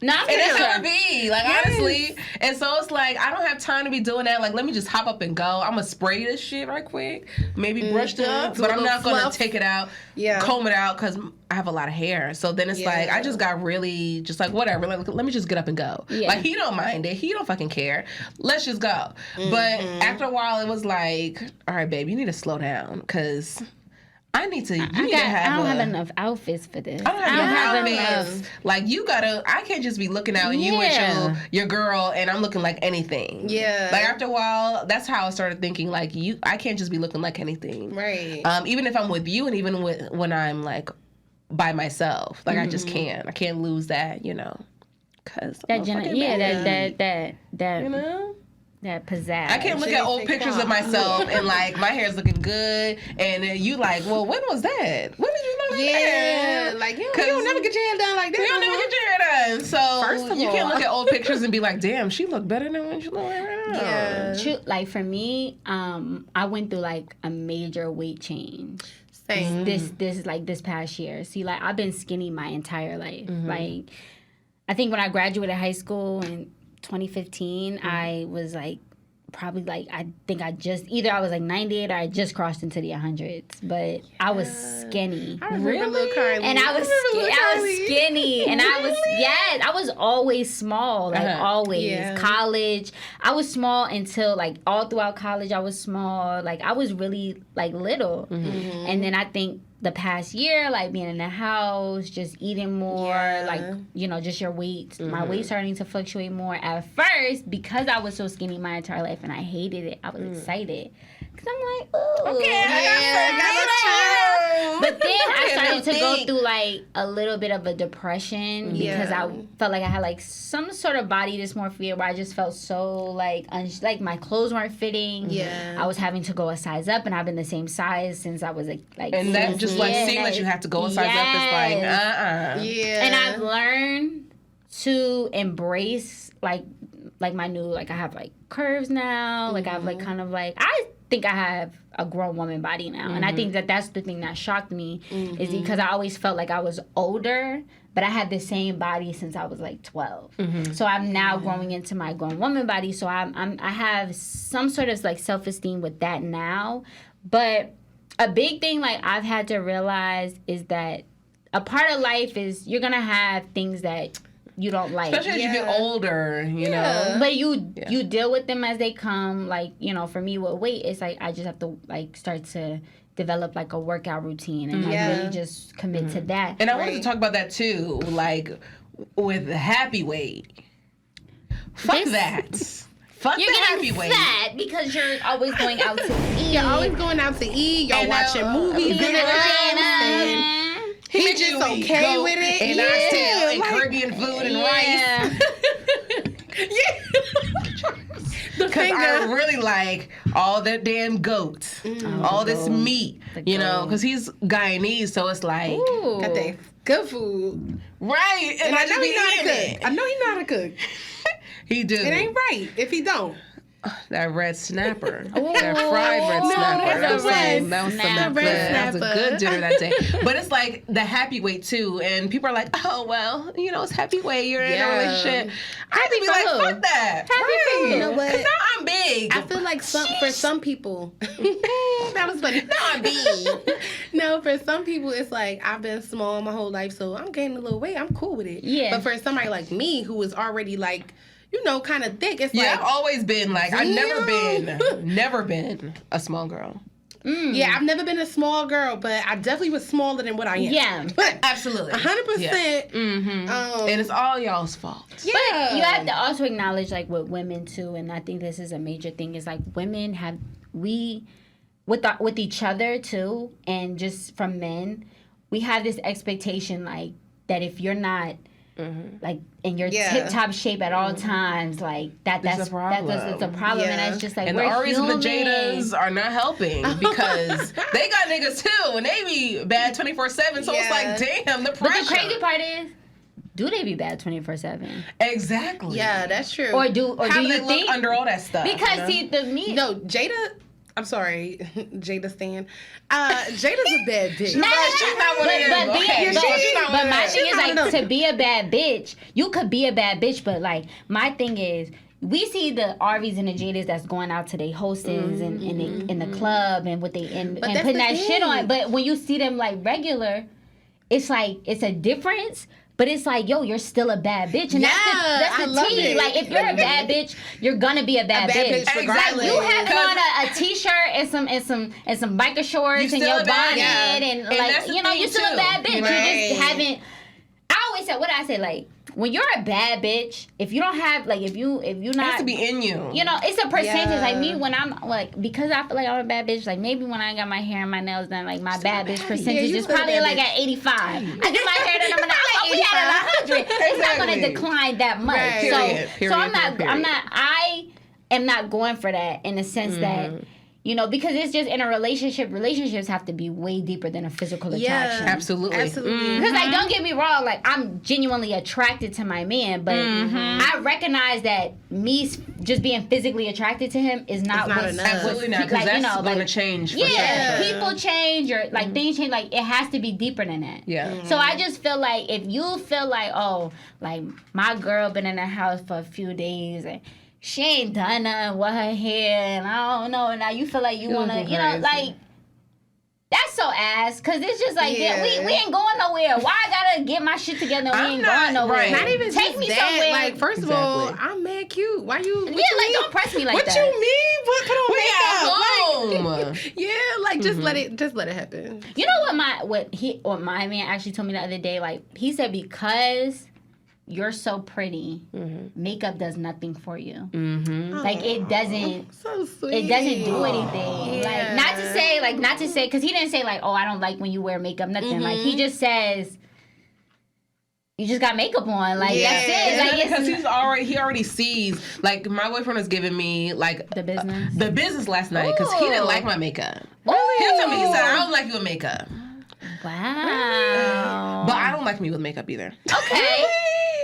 No, I'm And pretty that's sure. how it be. Like, honestly. And so it's like, I don't have time to be doing that. Like, let me just hop up and go. I'm going to spray this shit right quick. Maybe brush it up. Do But a I'm little not going to fluff. take it out, Yeah. comb it out, because I have a lot of hair. So then it's like, I just got really, just like, whatever. Let me just get up and go. Yeah. Like, he don't mind it. He don't fucking care. Let's just go. But after a while, it was like, all right, babe, you need to slow down, because I need to, I don't have enough outfits for this. I don't have enough. Like, you gotta, I can't just be looking out and you with your girl and I'm looking like anything. Yeah. Like, after a while, that's how I started thinking, like, I can't just be looking like anything. Right. Even if I'm with you and even when I'm, like, by myself. Like, I just can't. I can't lose that, you know. Because That you know? that pizzazz. I can't look at old pictures of myself and, like, my hair's looking good and you like, well, when was that? When did you know that? Yeah, like, you don't never get your hair done like that. You don't never get your hair done. So First of you all. can't look at old pictures and be like, damn, she looked better than when she looked right now. Yeah. Like, for me, I went through, like, a major weight change. Same. This past year. See, like, I've been skinny my entire life. Like, I think when I graduated high school in 2015, I was like, probably like, I think I was like 98 or I just crossed into the 100s, but I was skinny. I remember little Carly. And I was skinny, and I was always small, like always. Yeah. College, I was small until like all throughout college. I was small, like I was really like little, and then I think the past year, like being in the house, just eating more, like, you know, just your weight, my weight starting to fluctuate more. At first, because I was so skinny my entire life and I hated it, I was excited. Because I'm like, ooh. Okay, I got But then I started to go through like a little bit of a depression because I felt like I had like some sort of body dysmorphia where I just felt so like like my clothes weren't fitting. Yeah. I was having to go a size up, and I've been the same size since I was like and that just like seeing that you have to go a size up is like, Yeah. And I've learned to embrace like my new, like I have like curves now. Like I've like kind of like think I have a grown woman body now. And I think that's the thing that shocked me is because I always felt like I was older, but I had the same body since I was like 12. So I'm now growing into my grown woman body. So I have some sort of like self-esteem with that now. But a big thing like I've had to realize is that a part of life is you're going to have things that you don't like. Especially as you get older, you know. But you deal with them as they come. Like, you know, for me with weight, it's like I just have to like start to develop like a workout routine and like really just commit to that. And I wanted to talk about that too, like with happy weight. Fuck that. Fuck You're the happy getting weight. fat because you're always going out to eat. You're always going out to eat. Y'all watching movies. He just okay with it. And oxtail and Caribbean food and rice. Because I really like all that damn goat, all this meat, you know, because he's Guyanese, so it's like, got that good food. Right. And I just be eating it. I know he know how to cook. He do. It ain't right if he don't. That red snapper. That fried red snapper. that's a red That was snapper. that was a good dinner that day. But it's like the happy weight too. And people are like, oh, well, you know, it's happy weight. You're in a relationship. I have to be like, fuck that. Happy food. You know what? Because now I'm big. I feel like for some people, that was funny. Now I'm big. No, for some people, it's like I've been small my whole life, so I'm gaining a little weight. I'm cool with it. Yeah. But for somebody like me who is already like, you know, kind of thick, it's Yeah, like I've always been like, I've never been a small girl. Yeah, I've never been a small girl, but I definitely was smaller than what I am. Yeah. But Absolutely. 100%. And it's all y'all's fault. Yeah. But you have to also acknowledge, like, with women, too, and I think this is a major thing, is, like, women have, with each other, too, and just from men, we have this expectation, like, that if you're not, like, in your tip-top shape at all times, like, that's a problem. It's a problem, Yeah. and it's just, like, And we're the Aries and the human. Jadas are not helping because they got niggas too, and they be bad 24/7. So it's like, damn, the pressure. But the crazy part is, do they be bad 24/7? Exactly. Yeah, that's true. Or do How do you they think? look under all that stuff? Because see, No, Jada. I'm sorry, Jada Stan. Jada's a bad bitch. she's not one of them. But Okay, she's not one but of my them. thing is, She's not one like, of to them. be a bad bitch, you could be a bad bitch, but, like, my thing is, we see the Arvies and the Jadas that's going out to their hostings and in the club and what they and that's putting the that shit thing. on. But when you see them, like, regular, it's like, it's a difference. But it's like, yo, you're still a bad bitch. And Yeah, that's I the love tea. it. Like, if you're a bad bitch, you're gonna be a bad bitch. regardless. Exactly. You have on a t-shirt and some biker shorts and still your a bad- bonnet yeah. and And like, that's the you know, thing, you're still too. a bad bitch. You Right. just haven't. I always say, what I say, like, when you're a bad bitch, if you don't have, like, if you're It not, has to be in you. you know, it's a percentage. Yeah. Like me, when I'm like, because I feel like I'm a bad bitch. Like maybe when I got my hair and my nails done, like my bad bitch percentage you is still a probably bad like bitch. at 85. I get my hair done, I'm like, we at 100. It's not going to Exactly. decline that much. Right. So I'm not. Period. I am not going for that in the sense that. You know, because it's just in a relationship, relationships have to be way deeper than a physical attraction. Absolutely. Absolutely. Because, like, don't get me wrong, like, I'm genuinely attracted to my man, but I recognize that me just being physically attracted to him is not not what's... enough. Absolutely not, because like, that's you know, going to like, change for yeah, sure. people change or, like, things change. Like, it has to be deeper than that. Yeah. So I just feel like if you feel like, oh, like, my girl been in the house for a few days and she ain't done nothing with her hair and I don't know, now you feel like you want to, looking you know, crazy. like... That's so ass, cause it's just like Yeah. we ain't going nowhere. Why I gotta get my shit together? We I'm ain't not- going nowhere. right. Not even take just me that. somewhere. Like, first of all, Exactly. I'm mad cute. Why you? What yeah, you like mean? don't press me like What that. you mean? Put on makeup. home. Yeah, like just let it happen. You know what my man actually told me the other day? Like he said, because you're so pretty, makeup does nothing for you. Like it doesn't. So sweet. It doesn't do anything. Yeah. Like not to say, because he didn't say like, oh, I don't like when you wear makeup. Nothing. Like he just says, you just got makeup on. Like that's it. And Like because it's he already sees, like my boyfriend was giving me like the business. the business last night because he didn't like my makeup. Really? He told me, he said, I don't like you with makeup. Wow. But I don't like me with makeup either. Okay.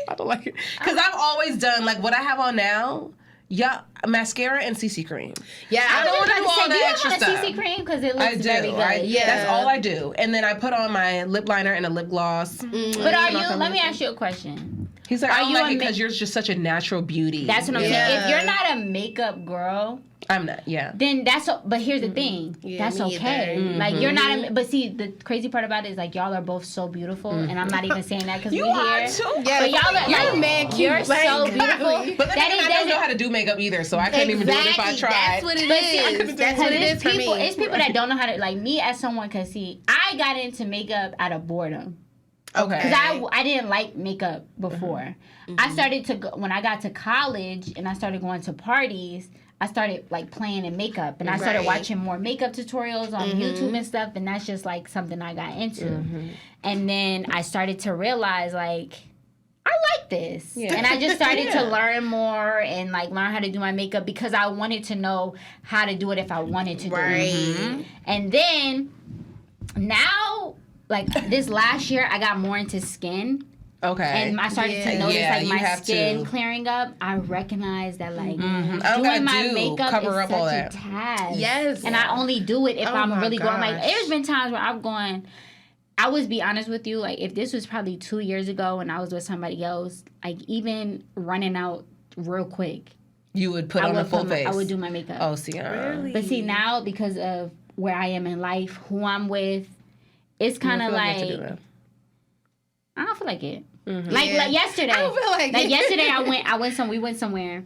I don't like it. Because I've always done, like, what I have on now, Yeah, mascara and CC cream. Yeah, I don't want to do all do that you extra have stuff. a CC cream? Because it I looks do. very good. Yeah. That's all I do. And then I put on my lip liner and a lip gloss. But are you, let me ask you a question. He's like, Are I don't you like a it because you're just such a natural beauty. That's what I'm saying. Yeah. If you're not a makeup girl, I'm not, then but here's the thing. Yeah, that's me okay. either. Like, you're not but see, the crazy part about it is, like, y'all are both so beautiful, and I'm not even saying that because You we are here. too. Yeah, But y'all are, you're like, mad cute. you're like, so beautiful. But then again, I don't know how to do makeup either, so I couldn't even do it if I tried. That's what it But see, is. That's what it is for me. It's people that don't know how to, like, me as someone, because see, I got into makeup out of boredom. Okay. Because I didn't like makeup before. I started to go, when I got to college and I started going to parties, I started like playing in makeup, and I started watching more makeup tutorials on YouTube and stuff, and that's just like something I got into. And then I started to realize, like, I like this. Yeah. And I just started to learn more and like learn how to do my makeup because I wanted to know how to do it if I wanted to do it. And then now, like this last year, I got more into skin. Okay. And I started to notice like you my have skin to. clearing up. I recognized that like I don't doing my gotta makeup cover is up all such that. a task. Yes. And I only do it if I'm my really going. Like, gosh. there's been times where I'm going. I would be honest with you. Like, if this was probably 2 years ago and I was with somebody else, like even running out real quick, You would put on a full face. I would do my makeup. Oh, see. Really? But see, now because of where I am in life, who I'm with, it's kind of like I don't feel like it. Like yesterday. I don't feel like it. Yesterday we went somewhere.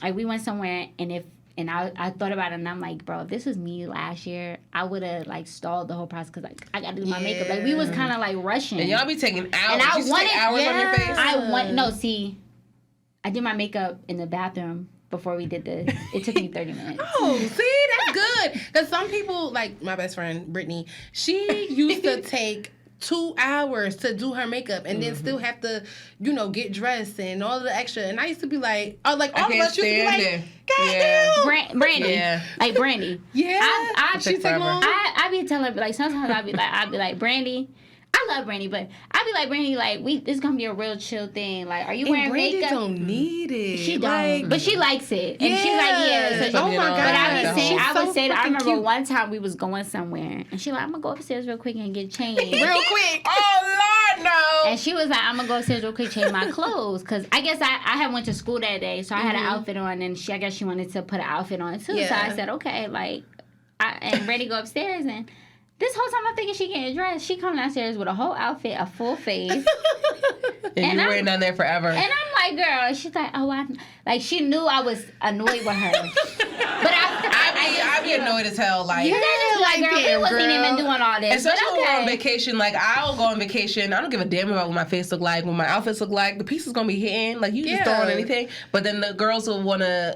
Like we went somewhere and I thought about it and I'm like, bro, if this was me last year, I would have like stalled the whole process because like I got to do my makeup. Like we was kind of like rushing. And y'all be taking hours. And I you wanted take hours on your face. I did my makeup in the bathroom before we did this. It took me 30 minutes. Oh, see, that's good. Because some people, like my best friend, Brittany, she used to take 2 hours to do her makeup and then still have to, get dressed and all the extra. And I used to be like, all of us used to be like, God damn. Brandy. Yeah. Like Brandy. Yeah. She take forever. I be telling her, like, sometimes I'd be like, Brandy, I love Brandy, but I be like, Brandy, like, this gonna be a real chill thing. Like, are you wearing Brandy makeup? don't need it. She don't, Like, but she likes it, and she's like, yeah. So Oh my God. But I She's would say, I fucking remember cute. one time we was going somewhere, and she like, I'm gonna go upstairs real quick and get changed. real quick. Oh, Lord, no. And she was like, I'm gonna go upstairs real quick, change my clothes, cause I guess I had went to school that day, so I had an outfit on, and I guess she wanted to put an outfit on too. So Yeah. I said, okay, like, and ready to go upstairs, and this whole time I'm thinking she getting dressed, she come downstairs with a whole outfit, a full face, And you're waiting down there forever. and I'm like, girl, and she's like, oh, she knew I was annoyed with her, but I'd be annoyed as hell. Like, girl, we wasn't even doing all this. especially but when we're on okay. vacation. Like, I'll go on vacation. I don't give a damn about what my face look like, what my outfits look like. The piece is gonna be hitting. Like, you just throw on anything. But then the girls will wanna,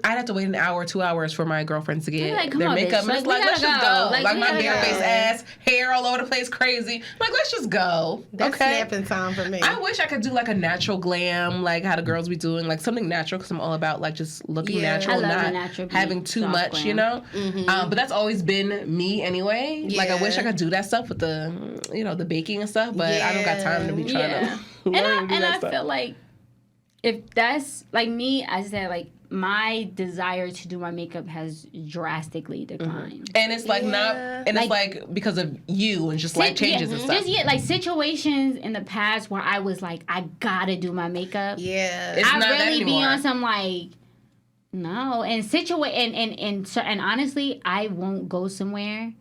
I'd have to wait an hour, 2 hours for my girlfriends to get like, come their on, makeup. bitch. And it's Like, like, we let's gotta just go. go. Like, Like we my gotta bare go. face ass, hair all over the place, crazy. Like, let's just go. That's okay. snapping time for me. I wish I could do like a natural glam, like how the girls be doing, like something natural, because I'm all about like just looking natural, I love the not natural having beauty, too soft much, glam. you know. But that's always been me anyway. Like, I wish I could do that stuff with the, the baking and stuff, but I don't got time to be trying to learn to do that I stuff. feel like if that's like me, I said like my desire to do my makeup has drastically declined. And it's like not, and it's like because of you and just life changes and stuff. Just like situations in the past where I was like, I gotta do my makeup. Yeah. It's I not that really be anymore. on some like, no, and honestly, I won't go somewhere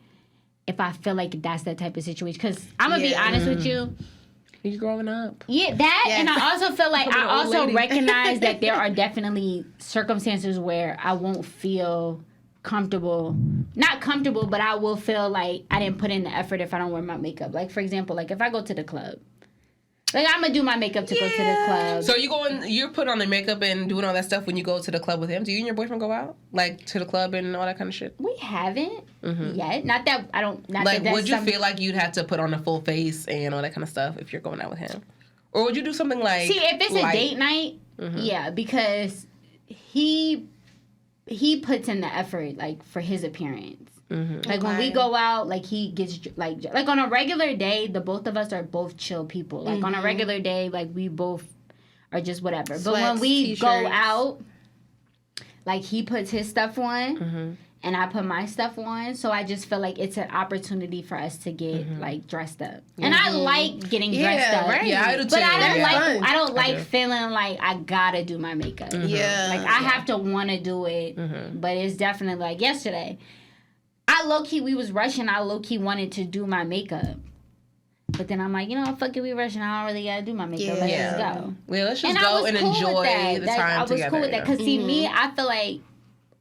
if I feel like that's that type of situation. Because I'm gonna be honest with you. You're growing up. Yeah, that, and I also feel like Becoming I an old also lady. recognize that there are definitely circumstances where I won't feel comfortable. Not comfortable, but I will feel like I didn't put in the effort if I don't wear my makeup. Like, for example, like if I go to the club. Like, I'm going to do my makeup to go to the club. So you're putting on the makeup and doing all that stuff when you go to the club with him. Do you and your boyfriend go out? Like, to the club and all that kind of shit? We haven't yet. Not that I don't... Not Like, that that's would you feel like you'd have to put on a full face and all that kind of stuff if you're going out with him? Or would you do something like... See, if it's light? a date night, yeah, because he puts in the effort, like, for his appearance. Like, when we go out, like, he gets, like on a regular day, the both of us are both chill people. Like, on a regular day, like, we both are just whatever. But when Sweats, we go t-shirts. out, like he puts his stuff on. And I put my stuff on, so I just feel like it's an opportunity for us to get like dressed up. And I like getting dressed up. Right. Yeah, I do too. But I don't like do. feeling like I gotta do my makeup. Yeah. Like I have to want to do it. But it's definitely like yesterday. I low key we was rushing. I low key wanted to do my makeup. But then I'm like, you know, fuck it, we rushing. I don't really gotta do my makeup. Let's just go. Well, let's just go and enjoy the time I was together. cool with that. Because see, me, I feel like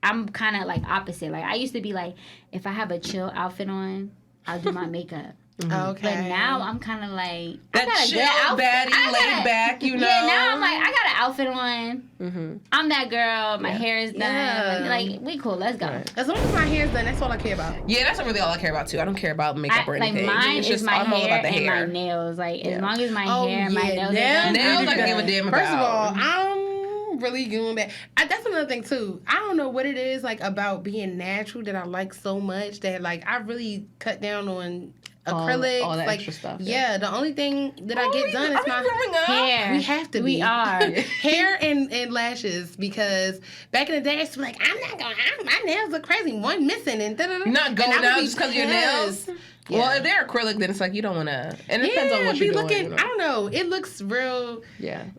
I'm kind of like opposite. Like I used to be like, if I have a chill outfit on, I'll do my makeup. Okay. But now I'm kind of like that chill, baddie, laid back, you know. Yeah, now I'm like, I got an outfit on. I'm that girl. My hair is done. Yeah. Like we cool. Let's go. As long as my hair's done, that's all I care about. Yeah, that's really all I care about too. I don't care about makeup or anything. Like mine it's is just my I'm all hair about the and hair. my nails. Like as long as my hair and my nails are nails, done, Nails I can give a damn about. First of all, I'm really going back. That's another thing too. I don't know what it is like about being natural that I like so much that like I really cut down on acrylics, all that like extra stuff. Yeah, the only thing that I get done is my hair. We have to be. We are hair and lashes because back in the day I used to be like, I'm not going. My nails look crazy. One missing and da-da-da. Not going out just because of your nails. Yeah. Well, if they're acrylic, then it's like you don't want to. And it depends on what you're doing. Looking, I don't know. It looks real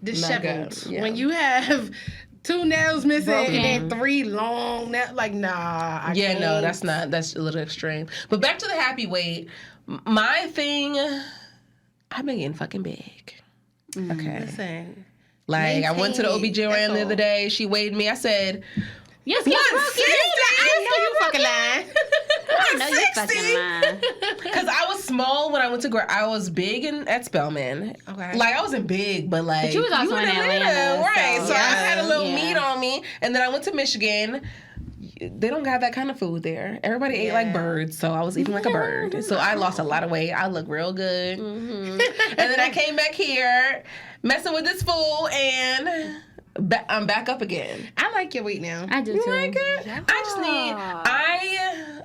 disheveled when you have 2 nails missing and then 3 long nails. Like, nah. I can't. No, that's not. That's a little extreme. But back to the happy weight. My thing, I've been getting fucking big. Okay. Listen. Like, I went to the OBGYN the other day. She weighed me. I said, yes, I know you fucking lying. I know you fucking lying. Because I was small when I went to I was big at Spelman. Okay. Like, I wasn't big, but like. But you was also in Atlanta. Right. So I had a little yeah. meat on me. And then I went to Michigan. They don't have that kind of food there. Everybody ate like birds, so I was eating like a bird. So I lost a lot of weight. I look real good. And then I came back here, messing with this fool, and I'm back up again. I like your weight now. I do too. You like it? I just need.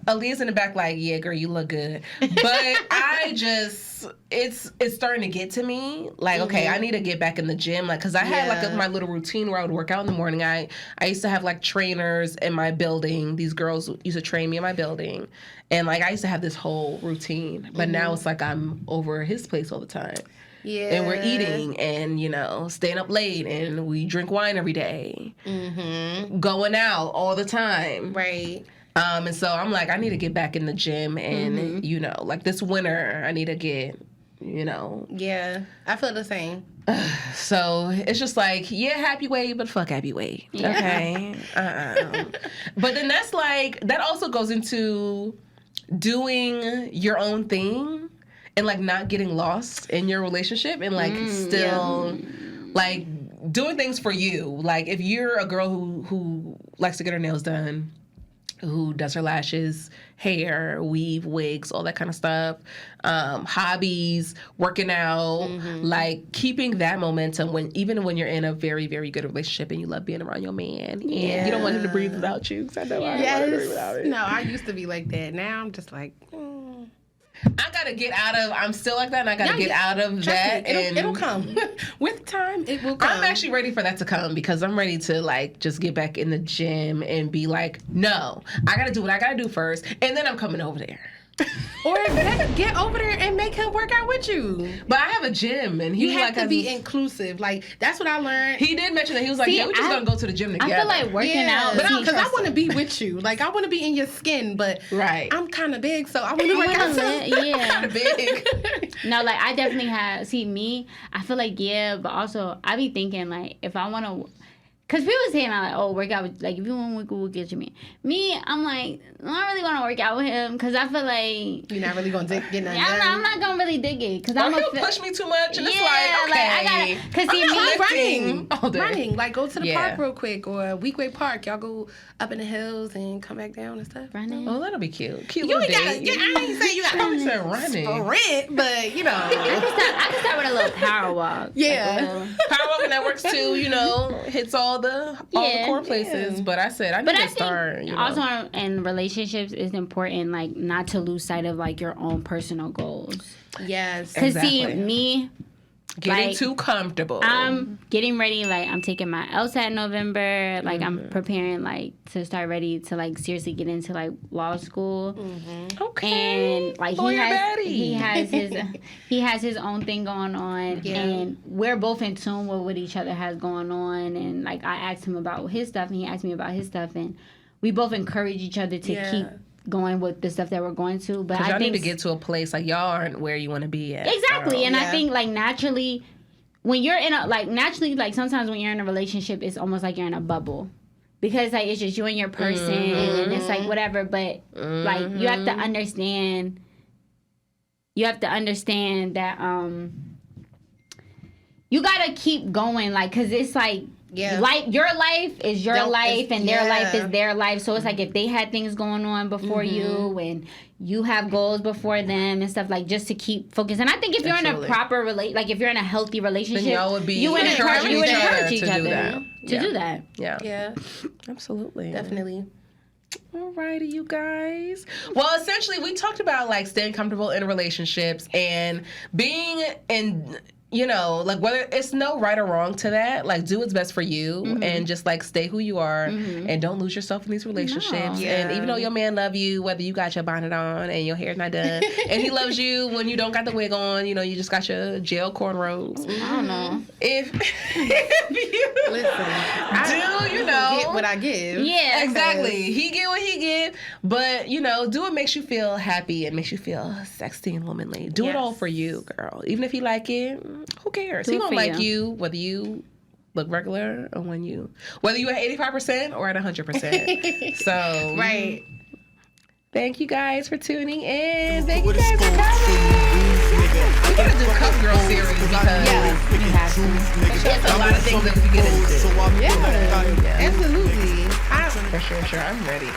Aaliyah's in the back like, yeah, girl, you look good. But I just, it's starting to get to me. Like, okay, I need to get back in the gym. Like, because I had like my little routine where I would work out in the morning. I used to have like trainers in my building. These girls used to train me in my building. And like, I used to have this whole routine. But now it's like I'm over his place all the time. Yeah. And we're eating and, you know, staying up late and we drink wine every day. Going out all the time. Right. And so I'm like, I need to get back in the gym and, you know, like this winter, I need to get, you know. Yeah. I feel the same. So it's just like, yeah, happy weight, but fuck happy weight. Okay. But then that's like, that also goes into doing your own thing and like not getting lost in your relationship and like still like doing things for you. Like if you're a girl who likes to get her nails done, who does her lashes, hair, weave, wigs, all that kind of stuff, hobbies, working out, like keeping that momentum even when you're in a very, very good relationship and you love being around your man and you don't want him to breathe without you. 'Cause I know I don't want to breathe without it. No, I used to be like that. Now I'm just like, I gotta get out of. I'm still like that, and I gotta get out of that. Me, it'll come with time. It will come. I'm actually ready for that to come because I'm ready to like just get back in the gym and be like, no, I gotta do what I gotta do first, and then I'm coming over there. Or get over there and make him work out with you. But I have a gym, and you have to be inclusive. Like that's what I learned. He did mention that he was like, "Yeah, we're just gonna go to the gym together." I feel like working out, but because I want to be with you. Like I want to be in your skin, but I'm kind of big, so I want to work out too. Yeah, kind of big. No, like I definitely have. See me, I feel like but also I be thinking like if I want to. Because people saying, like, oh, work out with, like, if you want to work, we'll get you me. Me, I'm like, I don't really want to work out with him because I feel like... You're not really going to get nothing done? I'm not going to really dig it. Because he'll push me too much and it's like, okay. I gotta... Because see, me... Running. Like, go to the park real quick or Weekway Park. Y'all go up in the hills and come back down and stuff. Running. Oh, that'll be cute. Cute you little ain't gotta, I ain't say you got to running. sprint, but, you know. I can start with a little power walk. Yeah. Power walking that works too, you know, hits all the core places. But I said, I need to start. You know. Also, in relationships, it's important, like, not to lose sight of, like, your own personal goals. Yes. Because, see, me... Getting Like, too comfortable. I'm getting ready. Like, I'm taking my LSAT in November. Like, I'm preparing, like, to start ready to, like, seriously get into, like, law school. Okay. And, like, Lawyer he has his own thing going on. Yeah. And we're both in tune with what each other has going on. And, like, I asked him about his stuff, and he asked me about his stuff. And we both encourage each other to keep going with the stuff that we're going to. But Because I y'all think need to get to a place like y'all aren't where you want to be at. exactly. And I Yeah. think, like, naturally, when you're in a, like, naturally, like, sometimes when you're in a relationship, it's almost like you're in a bubble. Because, like, it's just you and your person, and it's, like, whatever. But, like, you have to understand that, you gotta keep going, like, because it's, like, your life is your life, and their life is their life. So it's like if they had things going on before you, and you have goals before them and stuff, like, just to keep focused. And I think if you're in a proper like if you're in a healthy relationship, Then y'all would be you would encourage encouraging each other to do that. Yeah. Yeah, Absolutely. definitely. Alrighty, you guys. Well, essentially, we talked about, like, staying comfortable in relationships and being in, you know, like, whether it's no right or wrong to that. Like, do what's best for you and just, like, stay who you are and don't lose yourself in these relationships. No. And even though your man love you, whether you got your bonnet on and your hair's not done, and he loves you when you don't got the wig on, you know, you just got your gel cornrows. I don't know. If you Listen, you know, get what I give. Yeah, exactly. He get what he get, but, you know, do what makes you feel happy and makes you feel sexy and womanly. Do it all for you, girl. Even if he like it, who cares? Do He it gonna for like you. you whether you look regular or whether you at 85% or at 100%. So Right. thank you guys for tuning in. Thank you With a guys for scope, coming. so you lose, nigga. We gotta do Cup Girl series because there's a lot of things that we get into. So I feel like I Absolutely. For sure, I'm ready.